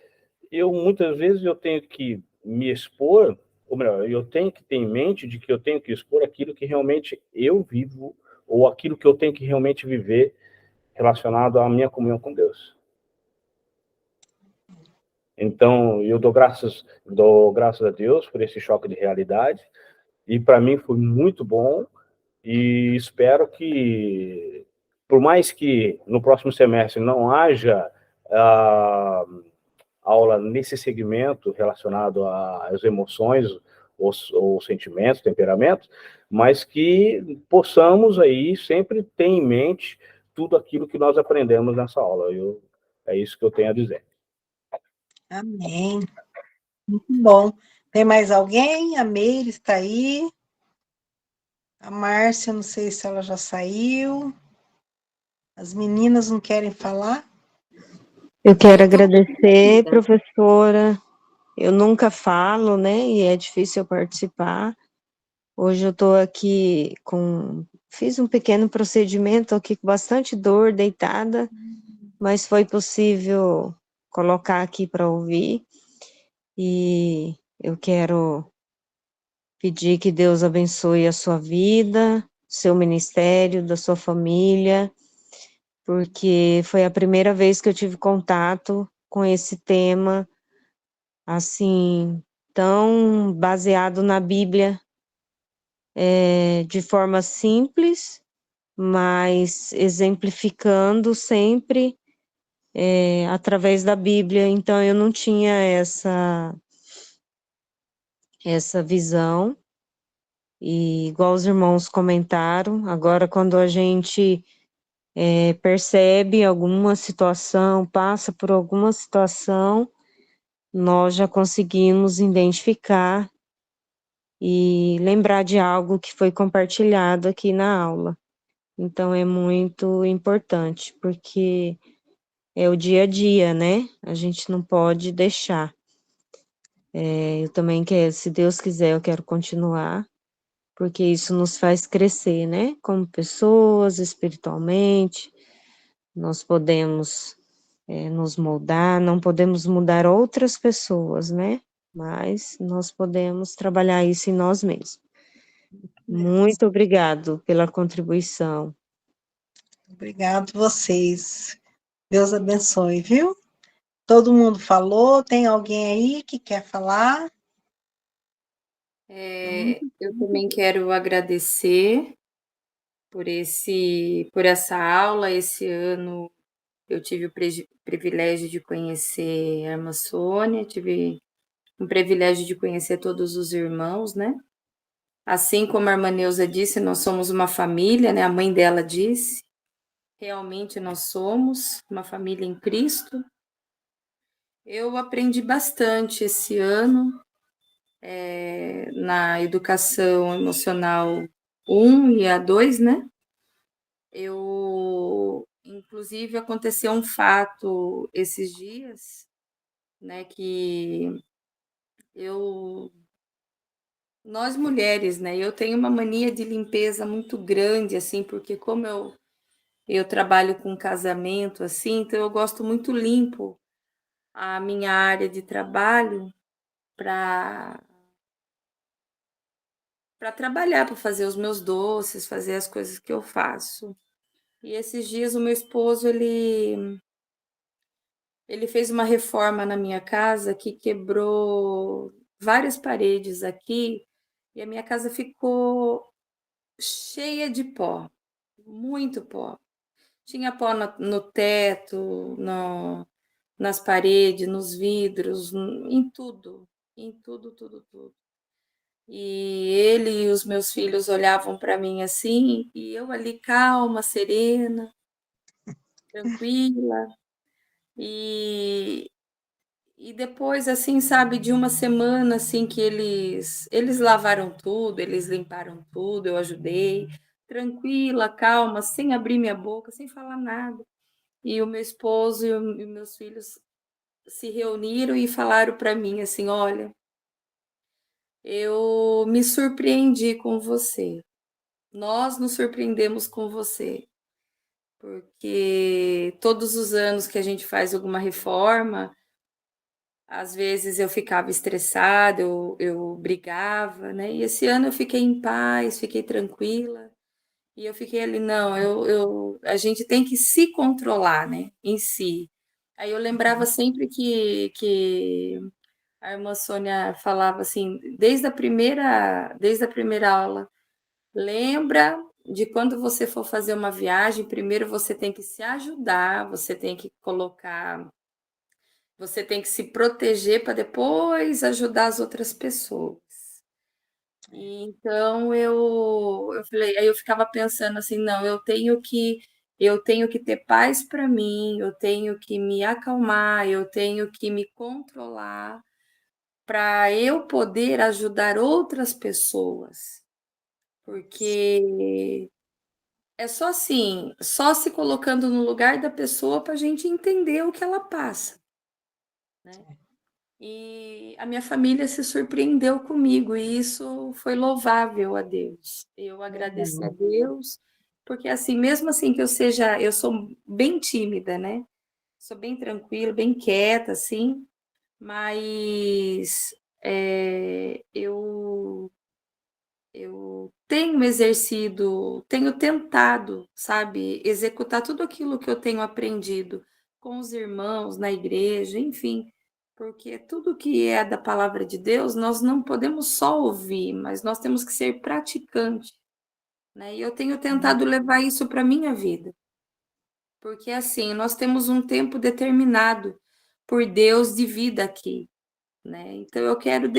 muitas vezes eu tenho que me expor, ou melhor, eu tenho que ter em mente de que eu tenho que expor aquilo que realmente eu vivo, ou aquilo que eu tenho que realmente viver relacionado à minha comunhão com Deus. Então, eu dou graças a Deus por esse choque de realidade, e para mim foi muito bom, e espero que, por mais que no próximo semestre não haja aula nesse segmento relacionado às emoções, ou sentimentos, temperamentos, mas que possamos aí sempre ter em mente tudo aquilo que nós aprendemos nessa aula. É isso que eu tenho a dizer. Amém. Muito bom. Tem mais alguém? A Meire está aí. A Márcia, não sei se ela já saiu. As meninas não querem falar? Eu quero agradecer, professora. Eu nunca falo, né? E é difícil eu participar. Hoje eu estou aqui fiz um pequeno procedimento aqui com bastante dor, deitada, mas foi possível colocar aqui para ouvir. E eu quero pedir que Deus abençoe a sua vida, seu ministério, da sua família, porque foi a primeira vez que eu tive contato com esse tema, assim, tão baseado na Bíblia, de forma simples, mas exemplificando sempre através da Bíblia. Então, eu não tinha essa visão, e igual os irmãos comentaram, agora quando a gente percebe alguma situação, passa por alguma situação, nós já conseguimos identificar e lembrar de algo que foi compartilhado aqui na aula. Então, é muito importante, porque é o dia a dia, né? A gente não pode deixar. Eu também quero, se Deus quiser, eu quero continuar, porque isso nos faz crescer, né? Como pessoas, espiritualmente, nós podemos nos moldar, não podemos mudar outras pessoas, né? Mas nós podemos trabalhar isso em nós mesmos. Muito obrigado pela contribuição. Obrigado vocês. Deus abençoe, viu? Todo mundo falou, tem alguém aí que quer falar? Eu também quero agradecer por essa aula. Esse ano eu tive o privilégio de conhecer a irmã Sônia, tive o privilégio de conhecer todos os irmãos, né? Assim como a irmã Neuza disse, nós somos uma família, né? A mãe dela disse, realmente nós somos uma família em Cristo. Eu aprendi bastante esse ano na educação emocional 1 e a 2, né? Inclusive, aconteceu um fato esses dias, né, que nós mulheres, né, eu tenho uma mania de limpeza muito grande, assim, porque como eu trabalho com casamento, assim, então eu gosto muito limpo a minha área de trabalho para trabalhar, para fazer os meus doces, fazer as coisas que eu faço. E esses dias o meu esposo, ele fez uma reforma na minha casa que quebrou várias paredes aqui, e a minha casa ficou cheia de pó, muito pó. Tinha pó no teto, nas paredes, nos vidros, em tudo, tudo, tudo. E ele e os meus filhos olhavam para mim assim, e eu ali calma, serena, tranquila. E depois, assim, sabe, de uma semana, assim, que eles lavaram tudo, eles limparam tudo, eu ajudei, tranquila, calma, sem abrir minha boca, sem falar nada. E o meu esposo e meus filhos se reuniram e falaram para mim assim: olha, eu me surpreendi com você. Nós nos surpreendemos com você, porque todos os anos que a gente faz alguma reforma, às vezes eu ficava estressada, eu brigava, né? E esse ano eu fiquei em paz, fiquei tranquila. E eu fiquei ali, não, a gente tem que se controlar, né? Em si. Aí eu lembrava sempre que a irmã Sônia falava assim, desde a primeira aula, lembra de quando você for fazer uma viagem, primeiro você tem que se ajudar, você tem que se proteger para depois ajudar as outras pessoas. E então eu falei, aí eu ficava pensando assim, não, eu tenho que ter paz para mim, eu tenho que me acalmar, eu tenho que me controlar para eu poder ajudar outras pessoas. Porque é só assim, só se colocando no lugar da pessoa para a gente entender o que ela passa, né? E a minha família se surpreendeu comigo, e isso foi louvável a Deus. Eu agradeço a Deus, porque assim, mesmo assim que eu sou bem tímida, né? Sou bem tranquila, bem quieta, assim, mas eu tenho tentado, sabe, executar tudo aquilo que eu tenho aprendido com os irmãos na igreja, enfim, porque tudo que é da palavra de Deus, nós não podemos só ouvir, mas nós temos que ser praticantes, né? E eu tenho tentado levar isso para a minha vida, porque assim, nós temos um tempo determinado por Deus de vida aqui, né? Então eu quero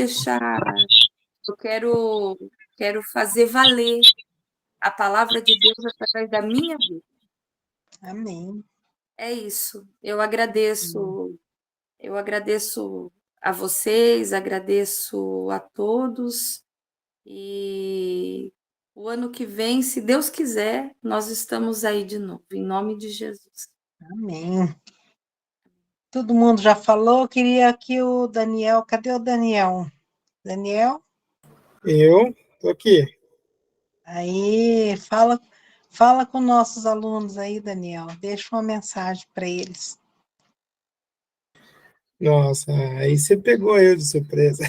quero fazer valer a palavra de Deus através da minha vida. Amém. É isso. Eu agradeço a vocês, agradeço a todos. E o ano que vem, se Deus quiser, nós estamos aí de novo, em nome de Jesus. Amém. Todo mundo já falou, queria que o Daniel, cadê o Daniel? Daniel? Eu tô aqui. Aí, fala com nossos alunos aí, Daniel, deixa uma mensagem para eles. Nossa, aí você pegou eu de surpresa.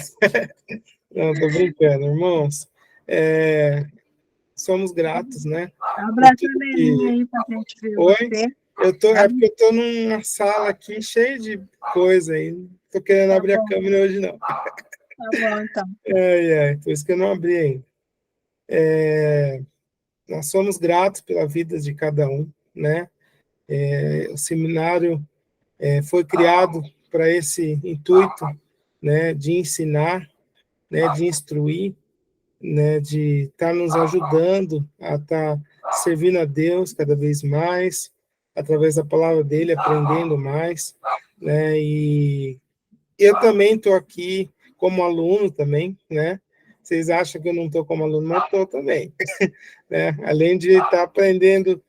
Não, tô brincando, irmãos. Somos gratos, né? Abra a janelinha aí para a gente ver você. É porque eu tô numa sala aqui cheia de coisa aí. Não tô querendo abrir a câmera hoje, não. Tá bom, então. Por isso que eu não abri ainda. Nós somos gratos pela vida de cada um, né? O seminário foi criado para esse intuito, né, de ensinar, né, de instruir, né, de estar nos ajudando a estar servindo a Deus cada vez mais, através da palavra dele, aprendendo mais, né, e eu também estou aqui como aluno também, né, vocês acham que eu não estou como aluno, mas estou também, né, além de estar aprendendo,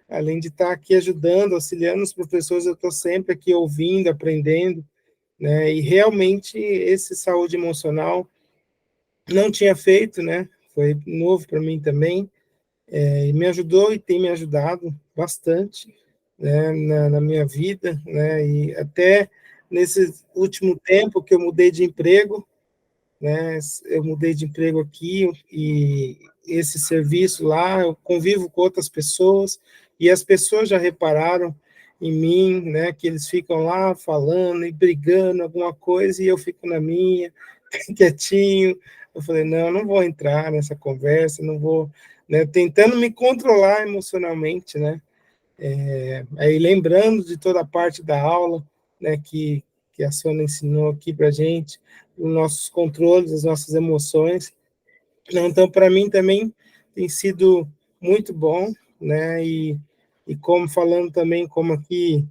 além de estar aqui ajudando, auxiliando os professores, eu estou sempre aqui ouvindo, aprendendo, né, e realmente esse saúde emocional não tinha feito, né, foi novo para mim também, e me ajudou e tem me ajudado bastante, né, na minha vida, né, e até nesse último tempo que eu mudei de emprego, né, eu mudei de emprego aqui e esse serviço lá, eu convivo com outras pessoas e as pessoas já repararam em mim, né, que eles ficam lá falando e brigando alguma coisa e eu fico na minha, quietinho. Eu falei, não vou entrar nessa conversa, não vou, né, tentando me controlar emocionalmente, né, aí lembrando de toda a parte da aula, né, que a Sônia ensinou aqui para a gente, os nossos controles, as nossas emoções. Então, para mim também tem sido muito bom, né, e como falando também como aqui,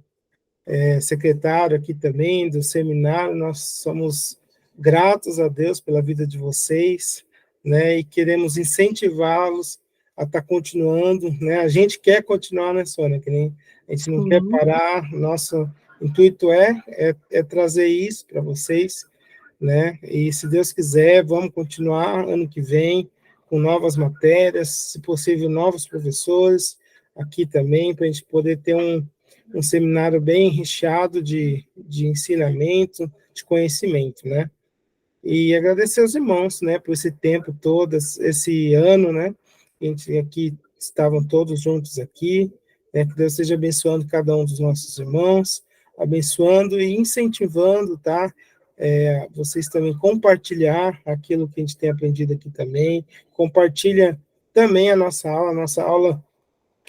secretário aqui também do seminário, nós somos gratos a Deus pela vida de vocês, né, e queremos incentivá-los a estar continuando, né, a gente quer continuar, né, Sônia, que nem a gente não quer parar, nosso intuito é trazer isso para vocês, né, e se Deus quiser, vamos continuar ano que vem com novas matérias, se possível, novos professores aqui também, para a gente poder ter um seminário bem recheado de ensinamento, de conhecimento, né? E agradecer aos irmãos, né, por esse tempo todo, esse ano, né? A gente aqui estavam todos juntos aqui, né? Que Deus esteja abençoando cada um dos nossos irmãos, abençoando e incentivando, tá? Vocês também compartilhar aquilo que a gente tem aprendido aqui também, compartilha também a nossa aula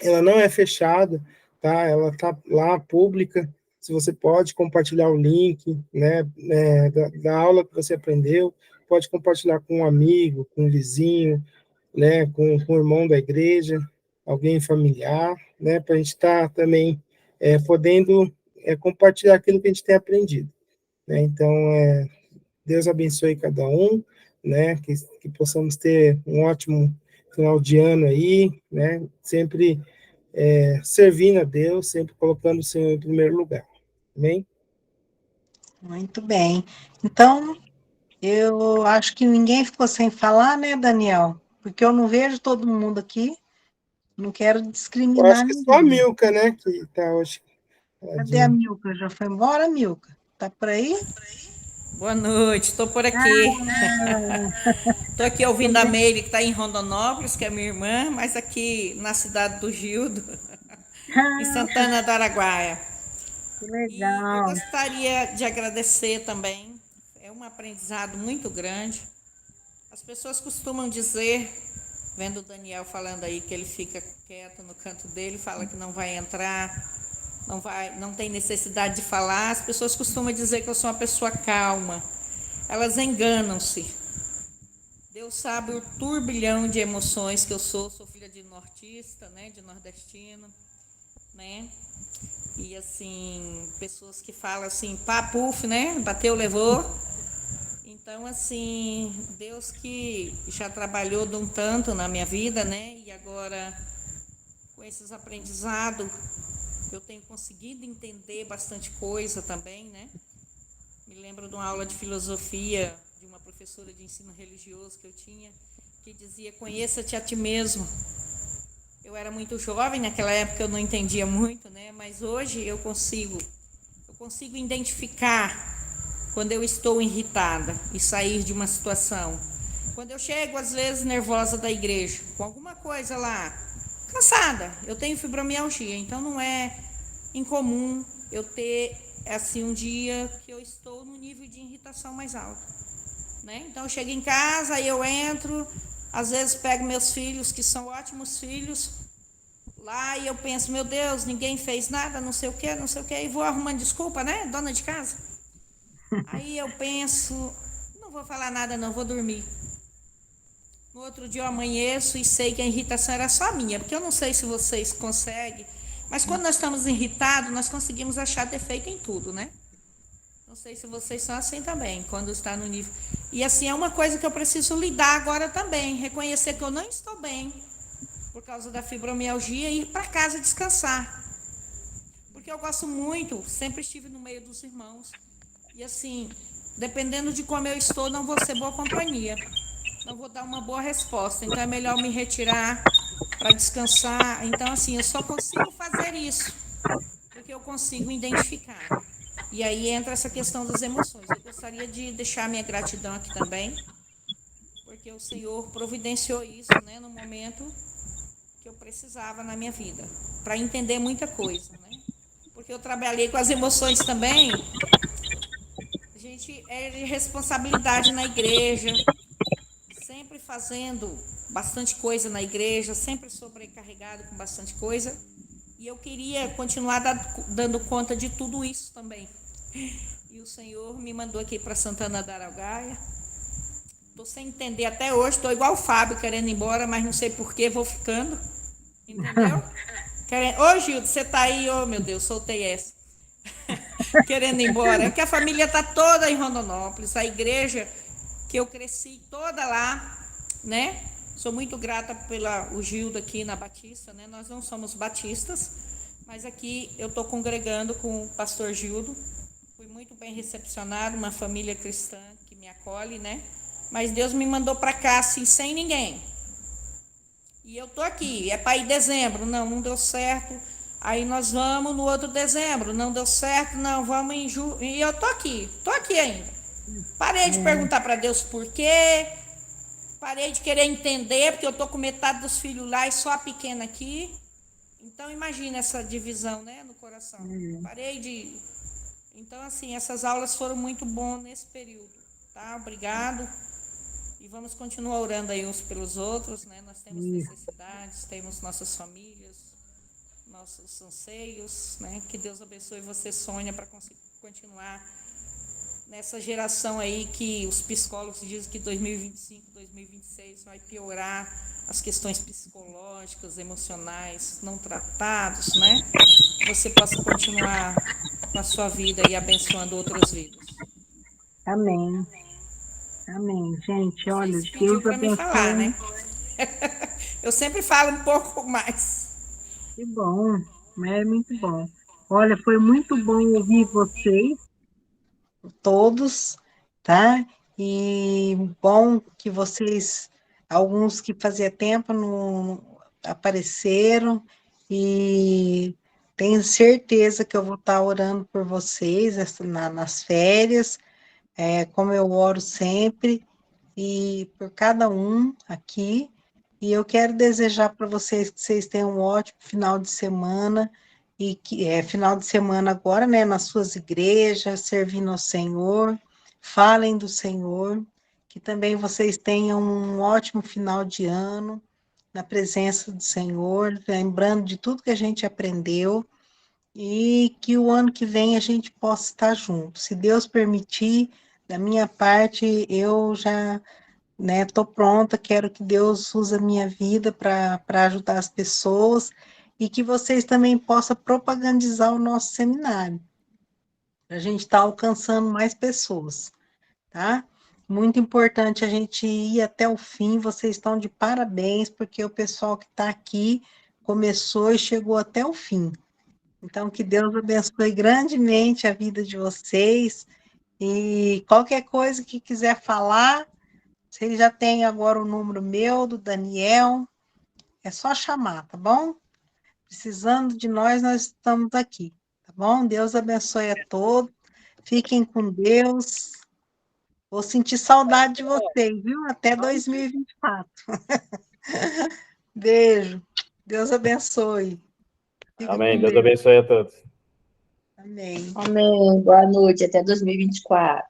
ela não é fechada, tá? Ela está lá pública. Se você pode compartilhar o link, né, da aula que você aprendeu, pode compartilhar com um amigo, com um vizinho, né, com o irmão da igreja, alguém familiar, né, para a gente estar também podendo compartilhar aquilo que a gente tem aprendido, né? Então, Deus abençoe cada um, né, que possamos ter um ótimo final de ano aí, né, sempre servindo a Deus, sempre colocando o Senhor em primeiro lugar. Amém? Muito bem. Então, eu acho que ninguém ficou sem falar, né, Daniel? Porque eu não vejo todo mundo aqui, não quero discriminar Eu acho que só a ninguém. Milka, né, que está hoje. Cadê a Milka? Já foi embora, Milka? Tá por aí? Boa noite, estou por aqui. Estou aqui ouvindo a Meire, que está em Rondonópolis, que é minha irmã, mas aqui na cidade do Gildo, em Santana do Araguaia. Que E eu legal. gostaria de agradecer também, é um aprendizado muito grande. As pessoas costumam dizer, vendo o Daniel falando aí que ele fica quieto no canto dele, fala que não vai entrar, não tem necessidade de falar, as pessoas costumam dizer que eu sou uma pessoa calma. Elas enganam-se. Deus sabe o turbilhão de emoções que eu sou filha de nortista, né, de nordestino, né? E assim, pessoas que falam assim, pá, puf, né? Bateu, levou. Então, assim, Deus que já trabalhou de um tanto na minha vida, né? E agora, com esses aprendizados, eu tenho conseguido entender bastante coisa também, né? Me lembro de uma aula de filosofia de uma professora de ensino religioso que eu tinha, que dizia, conheça-te a ti mesmo. Eu era muito jovem, naquela época eu não entendia muito, né? Mas hoje eu consigo identificar quando eu estou irritada e sair de uma situação. Quando eu chego, às vezes, nervosa da igreja, com alguma coisa lá, cansada. Eu tenho fibromialgia, então não é incomum eu ter, assim, um dia que eu estou no nível de irritação mais alto, né? Então, eu chego em casa, aí eu entro, às vezes pego meus filhos, que são ótimos filhos, lá e eu penso, meu Deus, ninguém fez nada, não sei o quê, e vou arrumando desculpa, né, dona de casa? Aí eu penso, não vou falar nada não, vou dormir. No outro dia eu amanheço e sei que a irritação era só minha, porque eu não sei se vocês conseguem, mas quando nós estamos irritados, nós conseguimos achar defeito em tudo, né? Não sei se vocês são assim também, quando está no nível. E assim, é uma coisa que eu preciso lidar agora também, reconhecer que eu não estou bem, por causa da fibromialgia, e ir para casa descansar. Porque eu gosto muito, sempre estive no meio dos irmãos. E assim, dependendo de como eu estou, não vou ser boa companhia. Não vou dar uma boa resposta. Então, é melhor me retirar para descansar. Então, assim, eu só consigo fazer isso porque eu consigo identificar. E aí entra essa questão das emoções. Eu gostaria de deixar minha gratidão aqui também, porque o Senhor providenciou isso, né, no momento que eu precisava na minha vida, para entender muita coisa, né? Porque eu trabalhei com as emoções também. A gente é de responsabilidade na igreja, sempre fazendo bastante coisa na igreja, sempre sobrecarregado com bastante coisa, e eu queria continuar dando conta de tudo isso também. E o Senhor me mandou aqui para Santana da Araucaia. Estou sem entender até hoje, estou igual o Fábio, querendo ir embora, mas não sei porquê, vou ficando. Entendeu? Ô, Gildo, você está aí, ô, meu Deus, soltei essa. Querendo ir embora. É que a família está toda em Rondonópolis, a igreja que eu cresci toda lá, né? Sou muito grata pelo Gildo aqui na Batista, né? Nós não somos batistas, mas aqui eu estou congregando com o pastor Gildo. Fui muito bem recepcionado, uma família cristã que me acolhe, né? Mas Deus me mandou para cá assim, sem ninguém. E eu estou aqui, é para ir em dezembro, não deu certo. Aí nós vamos no outro dezembro, não deu certo, não, vamos em julho. E eu estou aqui ainda. Parei de perguntar para Deus por quê, parei de querer entender, porque eu estou com metade dos filhos lá e só a pequena aqui. Então, imagina essa divisão, né, no coração. Parei de... Então, assim, essas aulas foram muito boas nesse período, tá? Obrigado. E vamos continuar orando aí uns pelos outros, né? Nós temos necessidades, temos nossas famílias, nossos anseios, né? Que Deus abençoe você, Sônia, para continuar nessa geração aí que os psicólogos dizem que 2025, 2026 vai piorar as questões psicológicas, emocionais, não tratados, né? Você possa continuar com a sua vida e abençoando outras vidas. Amém. Amém, gente. Olha, Você pediu Deus para me falar, né? Eu sempre falo um pouco mais. Que bom, é muito bom. Olha, foi muito bom ouvir vocês, todos, tá? E bom que vocês, alguns que fazia tempo não apareceram, e tenho certeza que eu vou estar orando por vocês nas férias, como eu oro sempre, e por cada um aqui. E eu quero desejar para vocês que vocês tenham um ótimo final de semana e que é final de semana agora, né, nas suas igrejas, servindo ao Senhor, falem do Senhor, que também vocês tenham um ótimo final de ano, na presença do Senhor, lembrando de tudo que a gente aprendeu, e que o ano que vem a gente possa estar junto. Se Deus permitir, da minha parte, eu já estou pronta, quero que Deus use a minha vida para ajudar as pessoas e que vocês também possam propagandizar o nosso seminário, para a gente estar alcançando mais pessoas, tá? Muito importante a gente ir até o fim, vocês estão de parabéns, porque o pessoal que está aqui começou e chegou até o fim. Então, que Deus abençoe grandemente a vida de vocês, e qualquer coisa que quiser falar, vocês já têm agora o número meu, do Daniel, é só chamar, tá bom? Precisando de nós estamos aqui, tá bom? Deus abençoe a todos, fiquem com Deus, vou sentir saudade de vocês, viu? Até 2024. Beijo, Deus abençoe. Fica Amém. com Deus Deus. abençoe a todos. Amém. Amém. Boa noite, até 2024.